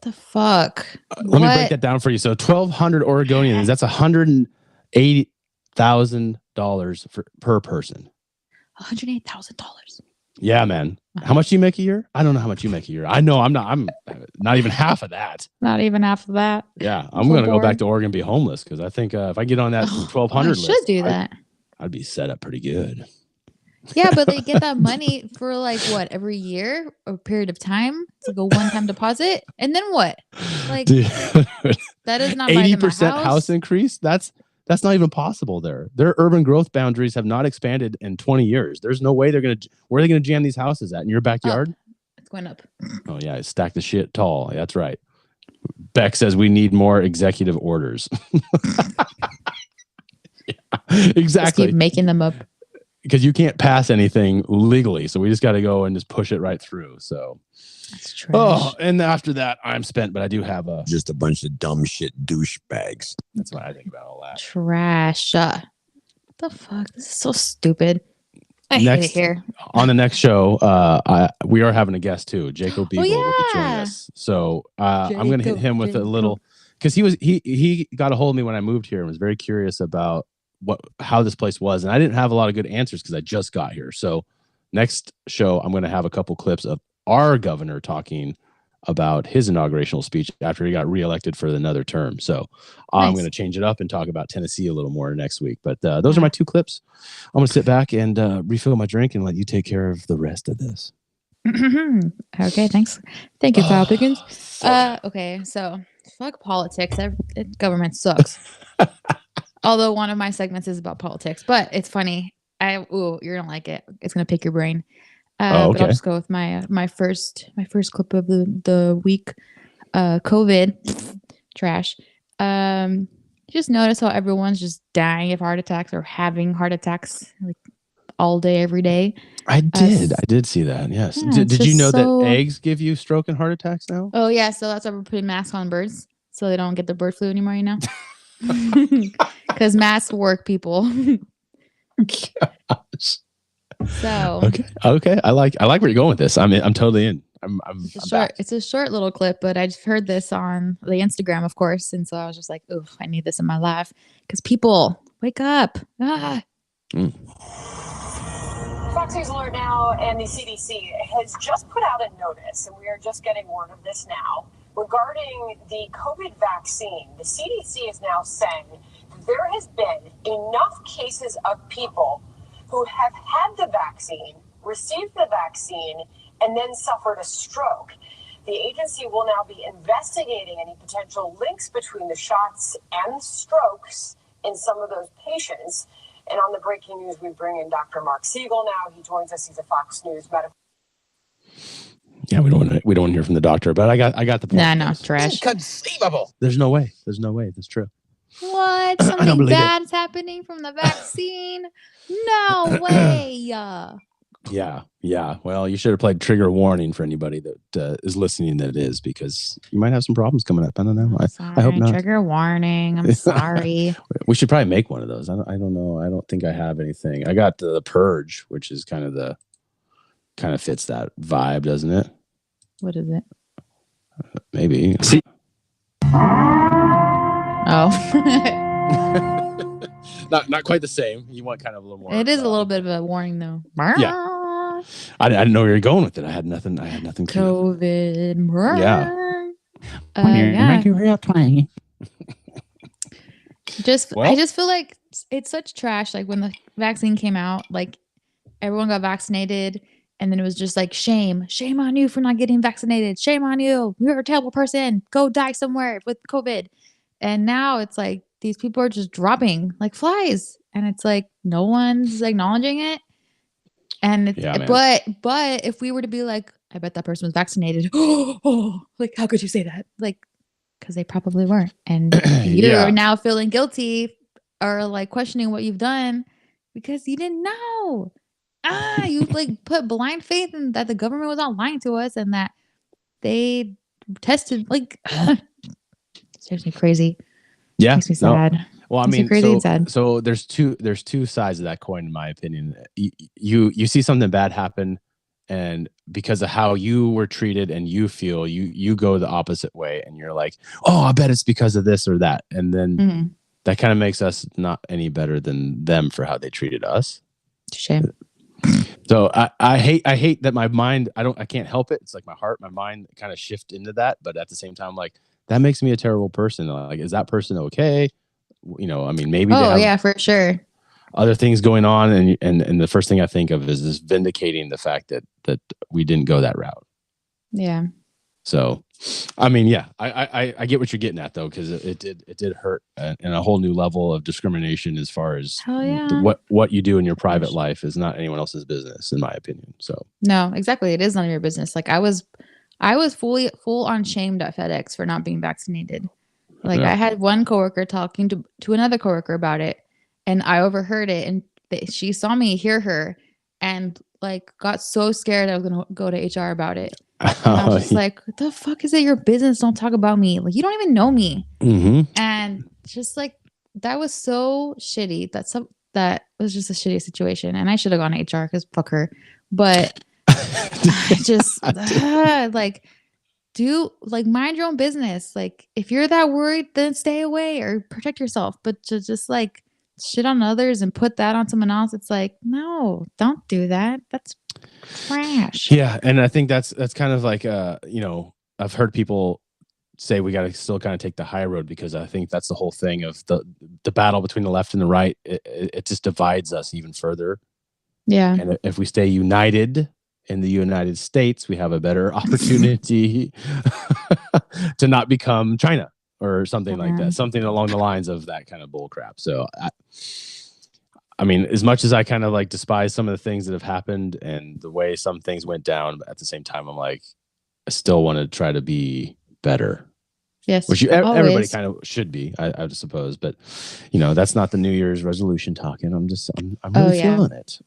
The fuck? Let me break that down for you. So 1,200 Oregonians, that's $180,000 per person. $108,000. Yeah, man. How much do you make a year? I don't know how much you make a year. I know I'm not even half of that. Not even half of that. Yeah, I'm So going to go bored. back to Oregon and be homeless because I think if I get on that 1,200 I list, should do that. I'd be set up pretty good. Yeah, but they get that money for like what, every year or period of time? It's like a one-time deposit, and then what? Like Dude, that is not buying them a 80% house increase. That's not even possible there. Their urban growth boundaries have not expanded in 20 years. There's no way where are they going to jam these houses at? In your backyard? It's going up. Oh yeah, stack the shit tall. That's right. Beck says we need more executive orders. Yeah, Just exactly. keep making them up. Because you can't pass anything legally. So we just got to go and just push it right through. So, That's trash. oh, and after that, I'm spent, but I do have Just a bunch of dumb shit douchebags. that's what I think about all that. Trash. What the fuck? This is so stupid. I hate Next- it here. On the next show, we are having a guest too. Jacob Beagle will be joining yeah. us. So I'm going to hit him with a Jacob. little, because he got a hold of me when I moved here and was very curious about how this place was, and I didn't have a lot of good answers because I just got here. So next show, I'm going to have a couple clips of our governor talking about his inaugurational speech after he got reelected for another term. So I'm Nice. going to change it up and talk about Tennessee a little more next week. But those are my two clips. I'm going to sit back and refill my drink and let you take care of the rest of this. Okay, thanks. Thank you, Kyle Pickens. Okay, so fuck politics. Government sucks. Although one of my segments is about politics, but it's funny. You're gonna like it. It's gonna pick your brain. But I'll okay. just go with my first clip of the week. COVID trash. Just notice how everyone's just dying of heart attacks or having heart attacks like all day, every day. I did see that. Yes. Yeah, it's did you know just so- that eggs give you stroke and heart attacks now? Oh yeah, so that's why we're putting masks on birds so they don't get the bird flu anymore. You know, because masks work, people. Gosh. So Okay. I like where you're going with this. I'm totally in. I'm back. it's a short little clip, but I just heard this on the Instagram, of course, and so I was just like, "Oof, I need this in my life." Because people, wake up! Ah. Fox News Alert now, and the CDC has just put out a notice, and we are just getting word of this now, regarding the COVID vaccine. The CDC is now saying there has been enough cases of people who have had the vaccine, received the vaccine, and then suffered a stroke. The agency will now be investigating any potential links between the shots and strokes in some of those patients. And on the breaking news, we bring in Dr. Mark Siegel now. He joins us. He's a Fox News medical. Yeah, we don't want to hear from the doctor, but I got the point. Nah, no, trash. Inconceivable. There's no way. That's true. What? don't Something believe it. bad's happening from the vaccine? No way. Yeah. Well, you should have played trigger warning for anybody that is listening that is, because you might have some problems coming up. I don't know. I hope not. Trigger warning. I'm sorry. We should probably make one of those. I don't know. I don't think I have anything. I got the Purge, which is kind of fits that vibe, doesn't it? What is it? Maybe. Oh. Not quite the same. You want kind of a little more. It is a little bit of a warning, though. Yeah. I didn't know where you're going with it. I had nothing. COVID. Yeah. Yeah. Well- I just feel like it's such trash. Like when the vaccine came out, like everyone got vaccinated, and then it was just like shame on you for not getting vaccinated. Shame on you. You're a terrible person. Go die somewhere with COVID. And now it's like these people are just dropping like flies, and it's like no one's acknowledging it. And it's, Yeah, man. but if we were to be like, I bet that person was vaccinated. Oh, like how could you say that? Like, because they probably weren't, and you're Yeah. now feeling guilty or like questioning what you've done because you didn't know. You like put blind faith in that the government was not lying to us and that they tested like seriously crazy. Yeah. Makes me No. sad. Well, I Makes me mean, crazy and sad. so there's two sides of that coin, in my opinion. You see something bad happen, and because of how you were treated and you feel, you go the opposite way, and you're like, oh, I bet it's because of this or that, and then Mhm. that kind of makes us not any better than them for how they treated us. Shame. So I hate that my mind, I can't help it. It's like my heart, my mind kind of shift into that, but at the same time, like that makes me a terrible person. Like, is that person okay? You know, I mean, maybe they Oh have yeah, for sure. other things going on, and the first thing I think of is just vindicating the fact that we didn't go that route. Yeah. So, I mean, yeah, I get what you're getting at though, because it did hurt in a whole new level of discrimination as far as Hell yeah. what you do in your private life is not anyone else's business, in my opinion. So No, exactly. It is none of your business. Like I was full on shamed at FedEx for not being vaccinated. Like Yeah. I had one coworker talking to another coworker about it, and I overheard it, and she saw me hear her, and like got so scared I was gonna go to HR about it. And I was just like, "What the fuck is it your business? Don't talk about me. Like you don't even know me." Mhm. And just like that was so shitty. That was just a shitty situation, and I should have gone to HR because fuck her. But I just like mind your own business. Like if you're that worried, then stay away or protect yourself. But to just like shit on others and put that on someone else, it's like, no, don't do that. That's trash. Yeah, and I think that's kind of like you know, I've heard people say we got to still kind of take the high road, because I think that's the whole thing of the battle between the left and the right. It just divides us even further. Yeah. And if we stay united in the United States, we have a better opportunity to not become China or something like that, something along the lines of that kind of bull crap. So I mean, as much as I kind of like despise some of the things that have happened and the way some things went down, but at the same time, I'm like, I still want to try to be better. Yes. Which everybody always. kind of should be, I would suppose. But, you know, that's not the New Year's resolution talking. I'm really yeah. feeling it.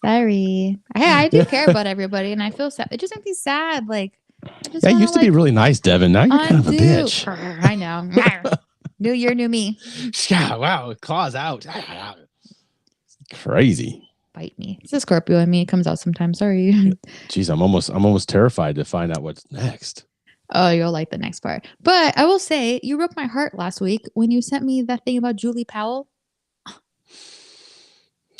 Sorry. I do care about everybody, and I feel sad. It just makes me sad. Like, I just Yeah, you wanna, used to be like, really nice, Devin. Now you're kind of a undo- bitch. I know. New year, new me. Yeah, wow. Claws out. Crazy. Bite me. It's a Scorpio. I mean, it comes out sometimes. Sorry. Jeez, I'm almost terrified to find out what's next. Oh, you'll like the next part. But I will say, you broke my heart last week when you sent me that thing about Julie Powell.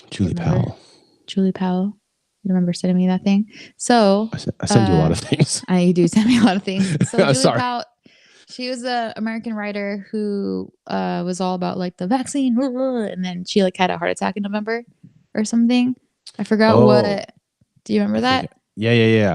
Julie Remember? Powell. Julie Powell. You remember sending me that thing? So I send you a lot of things. You do send me a lot of things. So Julie Sorry. Powell, she was an American writer who was all about like the vaccine, and then she like had a heart attack in November or something. I forgot what. Do you remember that? Yeah.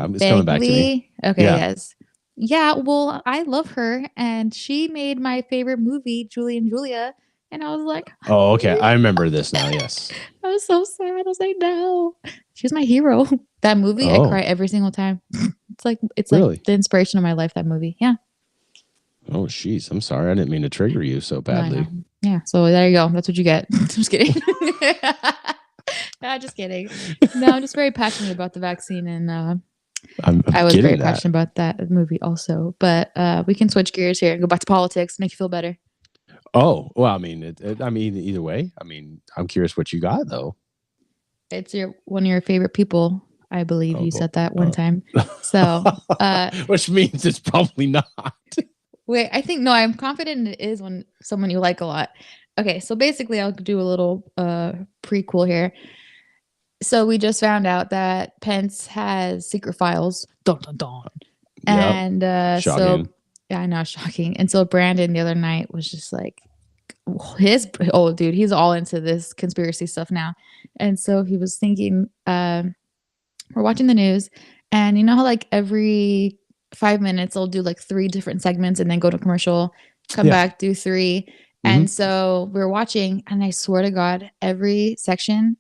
It's coming back to me. Okay, Yeah. yes. Yeah, well, I love her, and she made my favorite movie, Julie and Julia, and I was like, Oh, okay. I remember this now. Yes. I was so sad. I was like, no, she's my hero. That movie, I Oh. cry every single time. It's Really? like the inspiration of my life. That movie, yeah. Oh, jeez. I'm sorry. I didn't mean to trigger you so No, I badly. know. Yeah. So there you go. That's what you get. Just kidding. Just kidding. No, I'm just very passionate about the vaccine, and I was very passionate about that movie also. But we can switch gears here and go back to politics. Make you feel better. Oh, well, I mean, either way. I mean, I'm curious what you got though. It's one of your favorite people. I believe you said that one oh. time. So, which means it's probably not. wait, I think no, I'm confident it is when someone you like a lot. Okay, so basically, I'll do a little prequel here. So we just found out that Pence has secret files. Dun, dun, dun. Yep. And so Shocking. yeah, I know, shocking. And so Brandon the other night was just like, dude, he's all into this conspiracy stuff now. And so he was thinking, we're watching the news, and you know how like every 5 minutes they'll do like 3 different segments and then go to commercial, come back, do 3. And so we're watching, and I swear to God, every section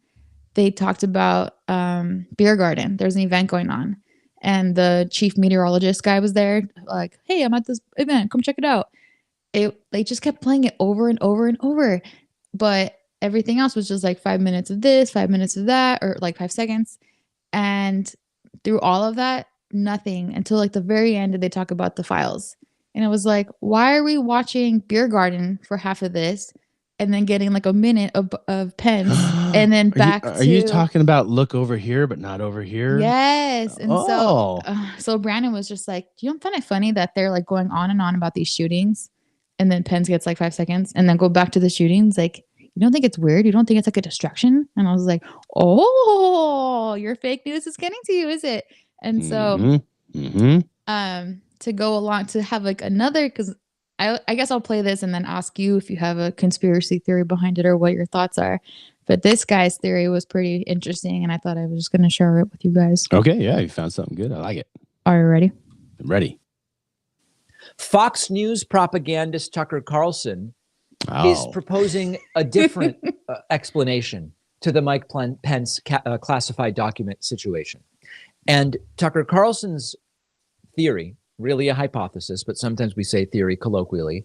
they talked about beer garden. There's an event going on, and the chief meteorologist guy was there, like, hey, I'm at this event, come check it out. They just kept playing it over and over and over, but everything else was just like 5 minutes of this, 5 minutes of that, or like 5 seconds. And through all of that, nothing until like the very end did they talk about the files. And it was like, why are we watching beer garden for half of this and then getting like a minute of Pence and then back Are you talking about look over here but not over here? Yes. And Oh. so Brandon was just like, you don't find it funny that they're like going on and on about these shootings, and then Pence gets like 5 seconds and then go back to the shootings? Like, you don't think it's weird? You don't think it's like a distraction? And I was like, oh, your fake news is getting to you, is it? And so to go along to have like another, because I guess I'll play this and then ask you if you have a conspiracy theory behind it or what your thoughts are. But this guy's theory was pretty interesting, and I thought I was just going to share it with you guys. Okay, yeah, you found something good. I like it. Are you ready? I'm ready. Fox News propagandist Tucker Carlson is proposing a different explanation to the Mike Pence classified document situation. And Tucker Carlson's theory, really a hypothesis, but sometimes we say theory colloquially,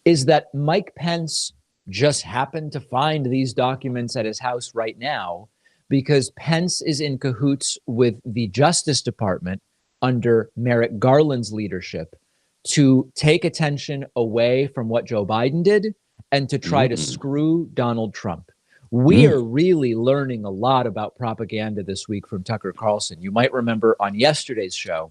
is that Mike Pence just happened to find these documents at his house right now because Pence is in cahoots with the Justice Department under Merrick Garland's leadership to take attention away from what Joe Biden did and to try to screw Donald Trump. We are really learning a lot about propaganda this week from Tucker Carlson. You might remember on yesterday's show,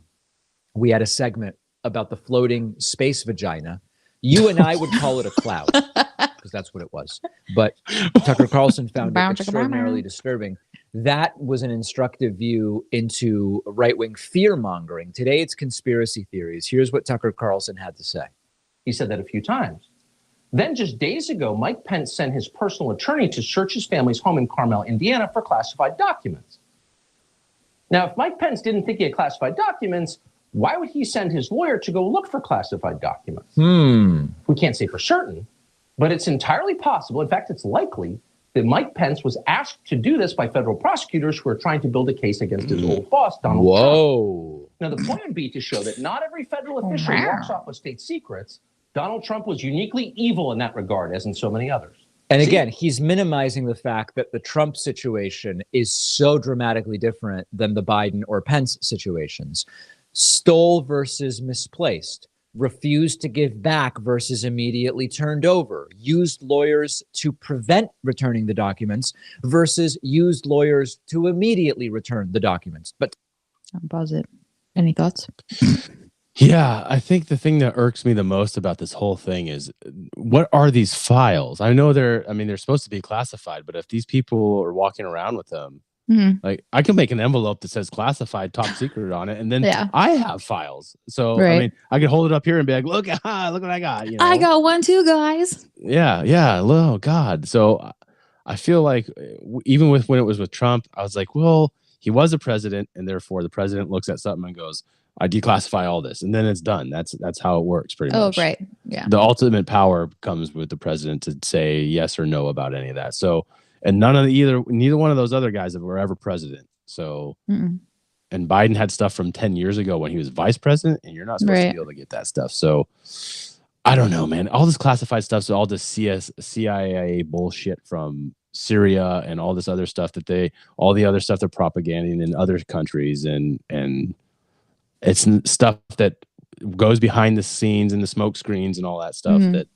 we had a segment about the floating space vagina. You and I would call it a cloud because that's what it was. But Tucker Carlson found it extraordinarily disturbing. That was an instructive view into right-wing fear-mongering. Today, it's conspiracy theories. Here's what Tucker Carlson had to say. He said that a few times. Then just days ago, Mike Pence sent his personal attorney to search his family's home in Carmel, Indiana for classified documents. Now, if Mike Pence didn't think he had classified documents, why would he send his lawyer to go look for classified documents? We can't say for certain, but it's entirely possible. In fact, it's likely that Mike Pence was asked to do this by federal prosecutors who are trying to build a case against his old boss, Donald Trump. Now, the point would be to show that not every federal official walks off with state secrets. Donald Trump was uniquely evil in that regard, as in so many others. And again, he's minimizing the fact that the Trump situation is so dramatically different than the Biden or Pence situations. Stole versus misplaced. refused to give back versus immediately turned over, used lawyers to prevent returning the documents versus used lawyers to immediately return the documents. But I'll pause it. Any thoughts? Yeah, I think the thing that irks me the most about this whole thing is what are these files? I know they're supposed to be classified, but if these people are walking around with them, like I can make an envelope that says classified top secret on it, and then I have files. So I mean, I could hold it up here and be like, look what I got. You know? I got one too, guys. Yeah. Oh God. So I feel like even when it was with Trump, I was like, well, he was a president, and therefore the president looks at something and goes, I declassify all this, and then it's done. That's how it works pretty much. Oh, right. Yeah. The ultimate power comes with the president to say yes or no about any of that. So, and neither one of those other guys were ever president. So, and Biden had stuff from 10 years ago when he was vice president, and you're not supposed to be able to get that stuff. So, I don't know, man. All this classified stuff, so all this CIA bullshit from Syria and all this other stuff all the other stuff they're propaganding in other countries, and it's stuff that goes behind the scenes and the smoke screens and all that stuff that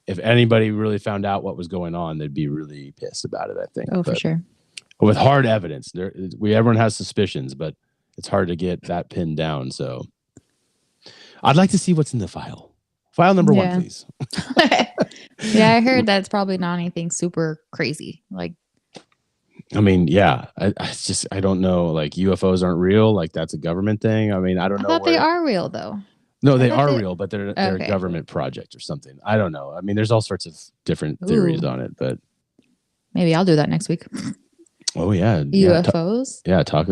if anybody really found out what was going on, they'd be really pissed about it, I think. Oh, for sure. With hard evidence, everyone has suspicions, but it's hard to get that pinned down. So I'd like to see what's in the file. File number 1, please. Yeah, I heard that's probably not anything super crazy. Like, I mean, yeah, I don't know. Like UFOs aren't real. Like that's a government thing. I mean, I don't know. I thought they are real though. No, they are real, but they're a government project or something. I don't know. I mean, there's all sorts of different theories on it, but maybe I'll do that next week. Oh yeah, UFOs. Talk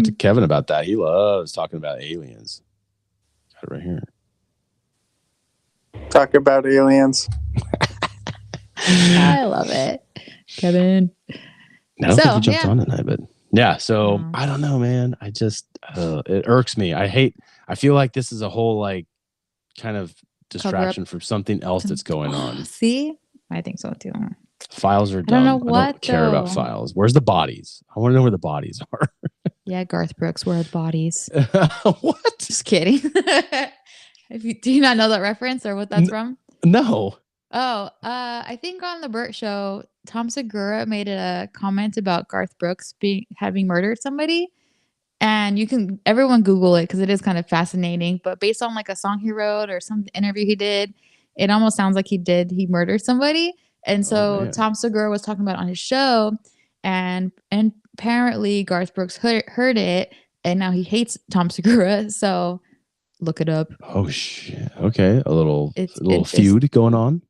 to Kevin about that. He loves talking about aliens. Got it right here. Talk about aliens. I love it, Kevin. I don't think he jumps on tonight, but yeah. So I don't know, man. I just it irks me. I feel like this is a whole like kind of distraction from something else that's going on. See, I think so too. Files are dumb. I don't care about files. Where's the bodies? I want to know where the bodies are. Yeah, Garth Brooks, where are the bodies? What? Just kidding. Do you not know that reference or what that's from? No. Oh, I think on the Burt Show, Tom Segura made a comment about Garth Brooks having murdered somebody, and everyone Google it because it is kind of fascinating. But based on like a song he wrote or some interview he did, it almost sounds like he murdered somebody. And so Tom Segura was talking about it on his show, and apparently Garth Brooks heard it, and now he hates Tom Segura. So look it up. Oh shit! Okay, a little feud going on.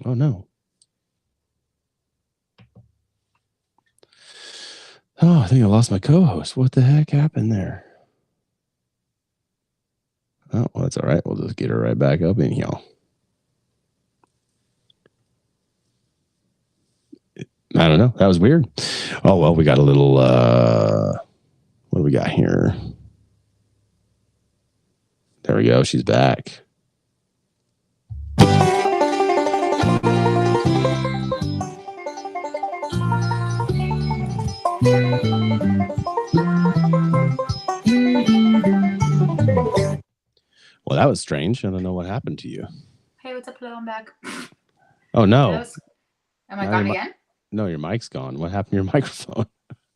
Oh no. Oh, I think I lost my co-host. What the heck happened there? Oh, well, that's all right. We'll just get her right back up in here. I don't know. That was weird. Oh, well, we got a little, what do we got here? There we go. She's back. Well, that was strange. I don't know what happened to you. Hey, what's up, hello? I'm back. Oh, no. Am I gone again? No, your mic's gone. What happened to your microphone?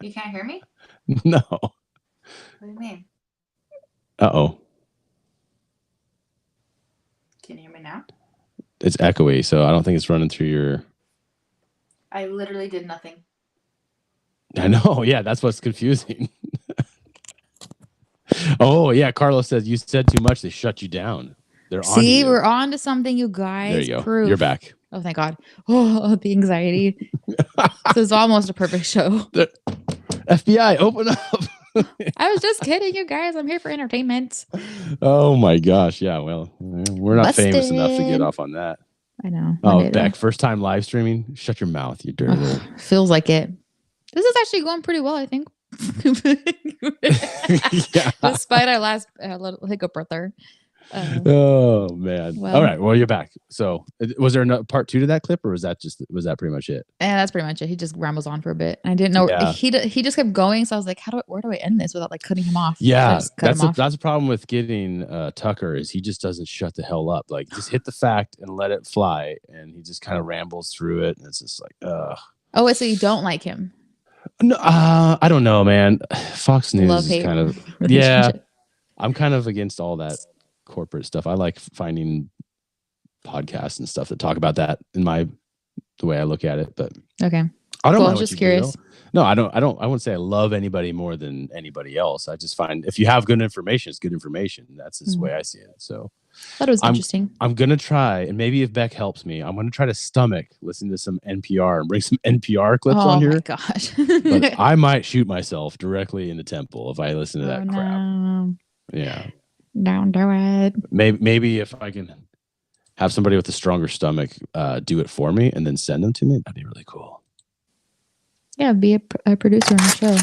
You can't hear me? No. What do you mean? Uh-oh. Can you hear me now? It's echoey, so I don't think it's running through your... I literally did nothing. I know. Yeah, that's what's confusing. Oh, yeah. Carlos says you said too much. They shut you down. They're on you. We're on to something, you guys. There you go. Proof. You're back. Oh, thank God. Oh, the anxiety. This is almost a perfect show. The FBI, open up. I was just kidding, you guys. I'm here for entertainment. Oh, my gosh. Yeah, well, we're not famous enough to get off on that. I know. Oh, Beck, first time live streaming? Shut your mouth, you dirty little... Feels like it. This is actually going pretty well, I think. Yeah. Despite our last little hiccup right there. Oh man. well- All right. Well, you're back. So, was there a part 2 to that clip, or was that pretty much it? And that's pretty much it. He just rambles on for a bit. I didn't know Yeah. he just kept going. So I was like, where do I end this without like cutting him off? So I Yeah, just cut him off. that's a problem with getting Tucker is he just doesn't shut the hell up. Like just hit the fact and let it fly, and he just kind of rambles through it, and it's just like, Oh, wait, so you don't like him? No, I don't know, man. Fox News is Love-hate kind of relationship. I'm kind of against all that corporate stuff. I like finding podcasts and stuff that talk about that the way I look at it. But Okay. I don't Cool, mind I was what just you do, curious. though. No, I wouldn't say I love anybody more than anybody else. I just find if you have good information, it's good information. That's just the way I see it. So Thought it was interesting. I'm gonna try, and maybe if Beck helps me, I'm gonna try to stomach listening to some NPR and bring some NPR clips Oh on my here. gosh. But I might shoot myself directly in the temple if I listen to that crap. No. Yeah. Don't do it. Maybe if I can have somebody with a stronger stomach do it for me and then send them to me, that'd be really cool. Yeah, be a producer on the show.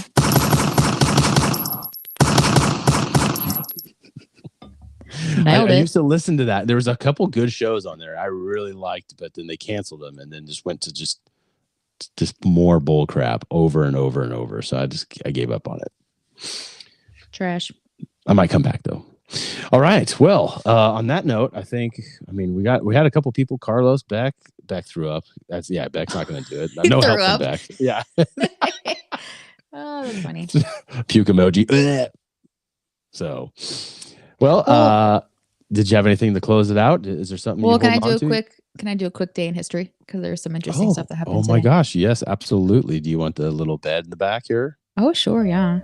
Nailed I it. used to listen to that. There was a couple good shows on there I really liked, but then they canceled them and then just went to just more bull crap over and over and over. So I gave up on it. Trash. I might come back though. All right. Well, on that note, we had a couple people. Carlos, Beck threw up. Beck's not going to do it. No Threw help up. from Beck. Yeah. Oh, that's funny. Puke emoji. So, well, did you have anything to close it out? Is there something? Well, you can I hold do on a to? quick day in history? Because there's some interesting stuff that happened Oh my today. gosh! Yes, absolutely. Do you want the little bed in the back here? Oh, sure, yeah.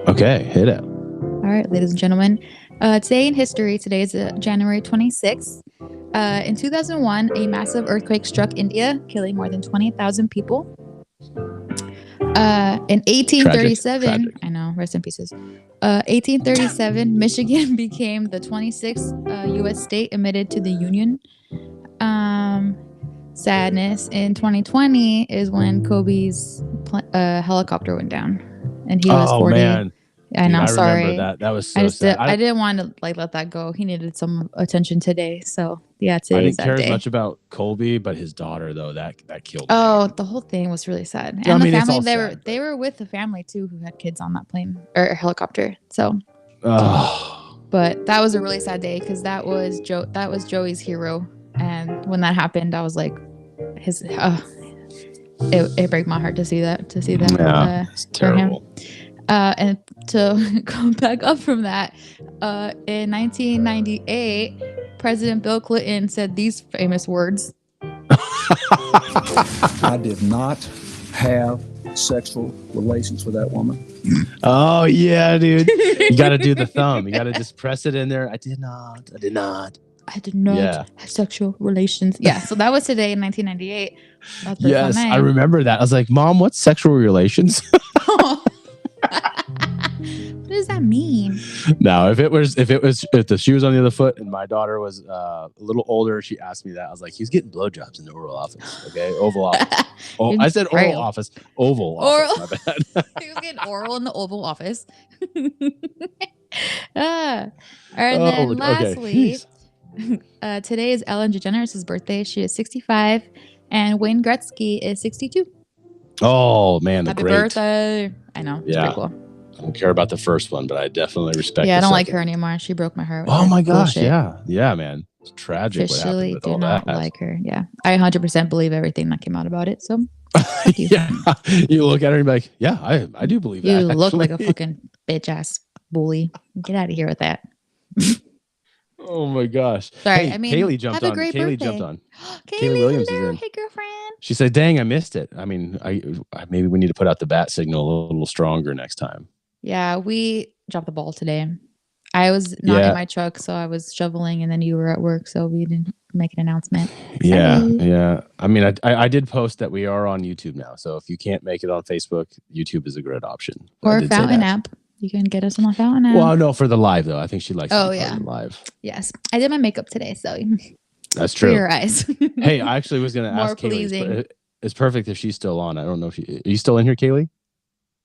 Okay, hit it. All right, ladies and gentlemen. Today in history, today is January 26th. In 2001, a massive earthquake struck India, killing more than 20,000 people. In 1837, Tragic. I know, rest in pieces. 1837, Michigan became the 26th U.S. state admitted to the Union. Sadness. In 2020 is when Kobe's helicopter went down, and he was 40. Man. I Dude, know. Sorry, remember that. That was so sad. I didn't want to let that go. He needed some attention today. So yeah, I today's didn't that care day. as much about Colby, but his daughter though that killed me. Oh, the whole thing was really sad. Yeah, And I mean, the it's family, all they sad, they were with the family too, who had kids on that plane or helicopter. So, Oh, but that was a really sad day because that was Joey's hero. And when that happened, I was like, it broke my heart to see that. yeah, it's for him. terrible. And to go back up from that, in 1998, President Bill Clinton said these famous words. I did not have sexual relations with that woman. Oh yeah, dude. You got to do the thumb. You got to just press it in there. I did not have sexual relations. Yeah, so that was today in 1998. That's pretty Yes, fun I name. remember that. I was like, Mom, what's sexual relations? What does that mean? No, if the shoe was on the other foot and my daughter was a little older, she asked me that. I was like, he's getting blowjobs in the oral office. Okay, Oval Office. Oh, I said oral Oral. office. Oval Oral. office. My bad. He was getting oral in the Oval Office. And then Oh, okay. lastly, Jeez. today is Ellen DeGeneres' birthday. She is 65, and Wayne Gretzky is 62. Oh man, the Happy great. birthday! I know, it's Yeah. pretty cool. I don't care about the first one, but I definitely respect. Yeah, I the don't like second. her anymore. She broke my heart. with Oh her my gosh, bullshit. yeah, man, it's tragic. Officially, what do happened with not all that. like her. Yeah, I 100% believe everything that came out about it. So fuck you. Yeah, you look at her and be like, yeah, I do believe You that. look like a actually. fucking bitch ass bully. Get out of here with that. Oh my gosh. Sorry, Hey, I mean, Kaylee jumped have a on. great Kaylee birthday. jumped on. Kaylee Williams is hello. in. Hey, girlfriend. She said, "Dang, I missed it." I mean, I maybe we need to put out the bat signal a little stronger next time. Yeah, we dropped the ball today. I was not Yeah. in my truck, so I was shoveling, and then you were at work, so we didn't make an announcement. Yeah, Sorry. yeah. I mean, I did post that we are on YouTube now, so if you can't make it on Facebook, YouTube is a great option. I Or did say Fountain that. app. You can get us on the Fountain app. Well, no, for the live though. I think she likes. Oh, to be part of yeah. the live. Yes, I did my makeup today, so That's for true. your eyes. Hey, I actually was going to More ask Kaylee. pleasing. It's perfect if she's still on. I don't know if are you still in here, Kaylee?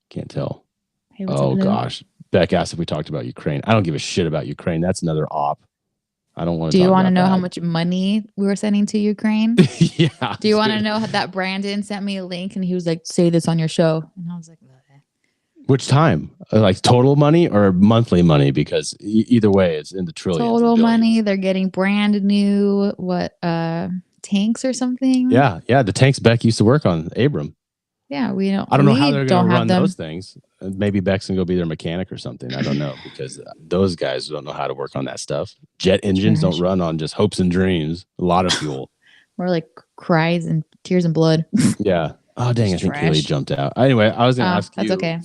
Can't tell. Hey, what's Oh up, Lou? gosh, Beck asked if we talked about Ukraine. I don't give a shit about Ukraine. That's another op. I don't want to. Do you want to know that. how much money we were sending to Ukraine? Yeah. Do you want to know that Brandon sent me a link and he was like, "Say this on your show," and I was like, which time? Like total money or monthly money? Because either way, it's in the trillions. total money. They're getting brand new tanks or something. Yeah. The tanks Beck used to work on, Abram. Yeah, we don't. I don't know how they're going to run them. those things. Maybe Beck's going to go be their mechanic or something. I don't know, because those guys don't know how to work on that stuff. Jet engines don't run on just hopes and dreams. A lot of fuel. More like cries and tears and blood. Yeah. Oh, dang. I think Kaylee jumped out. Anyway, I was going to ask you. That's okay.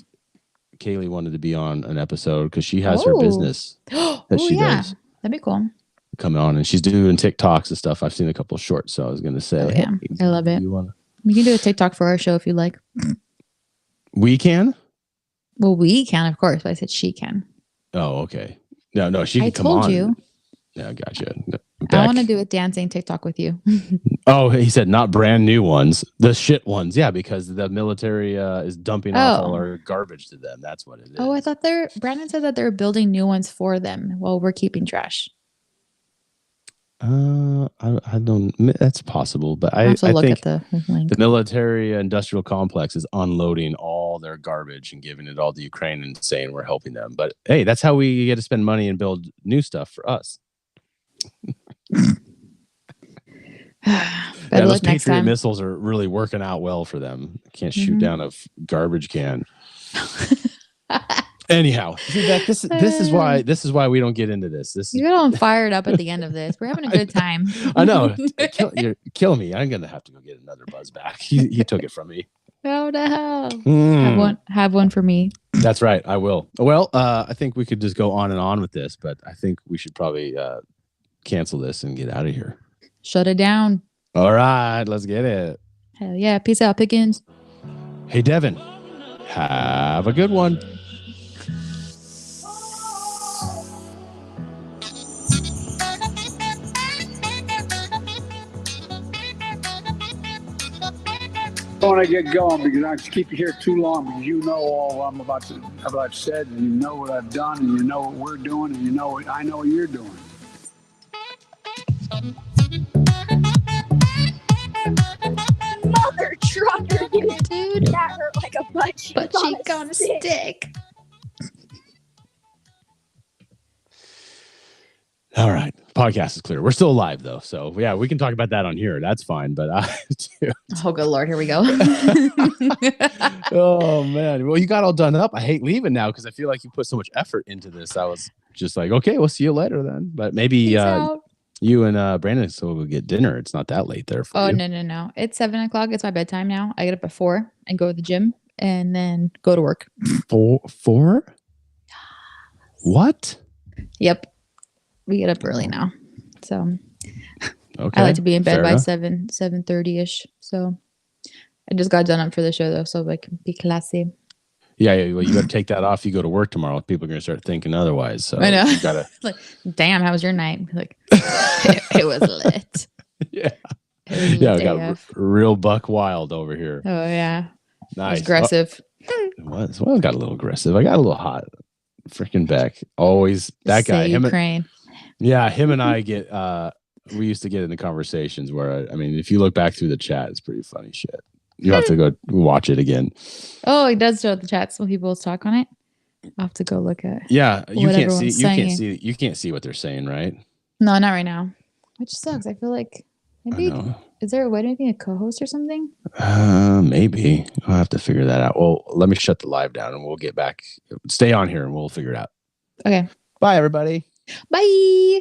Kaylee wanted to be on an episode because she has her business that she does. That'd be cool. Come on, and she's doing TikToks and stuff. I've seen a couple of shorts, so I was going to say, hey, I love it. We can do a TikTok for our show if you like. We can? Well, we can, of course, but I said she can. Oh, okay. No, she can come on. I told you. Yeah, I gotcha. I want to do a dancing TikTok with you. Oh, he said not brand new ones, the shit ones. Yeah, because the military is dumping off all our garbage to them. That's what it is. Oh, I thought Brandon said that they're building new ones for them while we're keeping trash. I don't. That's possible, but I look think at the link. The military industrial complex is unloading all their garbage and giving it all to Ukraine and saying we're helping them. But hey, that's how we get to spend money and build new stuff for us. Those Patriot missiles are really working out well for them. Can't shoot down a garbage can. Anyhow, see, Beck, this is why we don't get into this. You got all fired up at the end of this. We're having a good time. I know. Kill me. I'm gonna have to go get another buzz back. He took it from me. Oh no! Have one for me. That's right. I will. Well, I think we could just go on and on with this, but I think we should probably cancel this and get out of here. Shut it down. All right, let's get it. Hell yeah! Peace out, Pickens. Hey, Devin. Have a good one. I want to get going because I keep you here too long because you know all I'm about to, what I've said, and you know what I've done, and you know what we're doing, and you know what I know what you're doing. Mother trucker, you dude. That hurt like a butt cheek on a stick. All right. Podcast is clear. We're still alive though. So yeah, we can talk about that on here. That's fine. But oh good Lord, here we go. Oh man. Well, you got all done up. I hate leaving now because I feel like you put so much effort into this. I was just like, okay, we'll see you later then. But maybe you and Brandon still will get dinner. It's not that late there for you. No. It's 7:00. It's my bedtime now. I get up at 4 and go to the gym and then go to work. 4? What? Yep. We get up early now. So okay, I like to be in bed by enough. 7:30ish. So I just got done up for the show though, so I can be classy. Yeah, well, you got to take that off. You go to work tomorrow. People are going to start thinking otherwise. So I know. You gotta... Like, damn, how was your night? Like, it was lit. Yeah. Yeah, we got real buck wild over here. Oh, yeah. Nice. It was aggressive. It was. Well, it got a little aggressive. I got a little hot. Freaking Beck. Always that guy. Ukraine. Yeah, him and I get, we used to get into conversations where, I mean, if you look back through the chat, it's pretty funny shit. You have to go watch it again. Oh, it does show the chats when people talk on it. I'll have to go look at. Yeah, you can't see what they're saying, right? No, not right now. Which sucks. I feel like maybe is there a way to make me a co-host or something? Maybe. I'll have to figure that out. Well, let me shut the live down and we'll get back. Stay on here and we'll figure it out. Okay. Bye, everybody. Bye.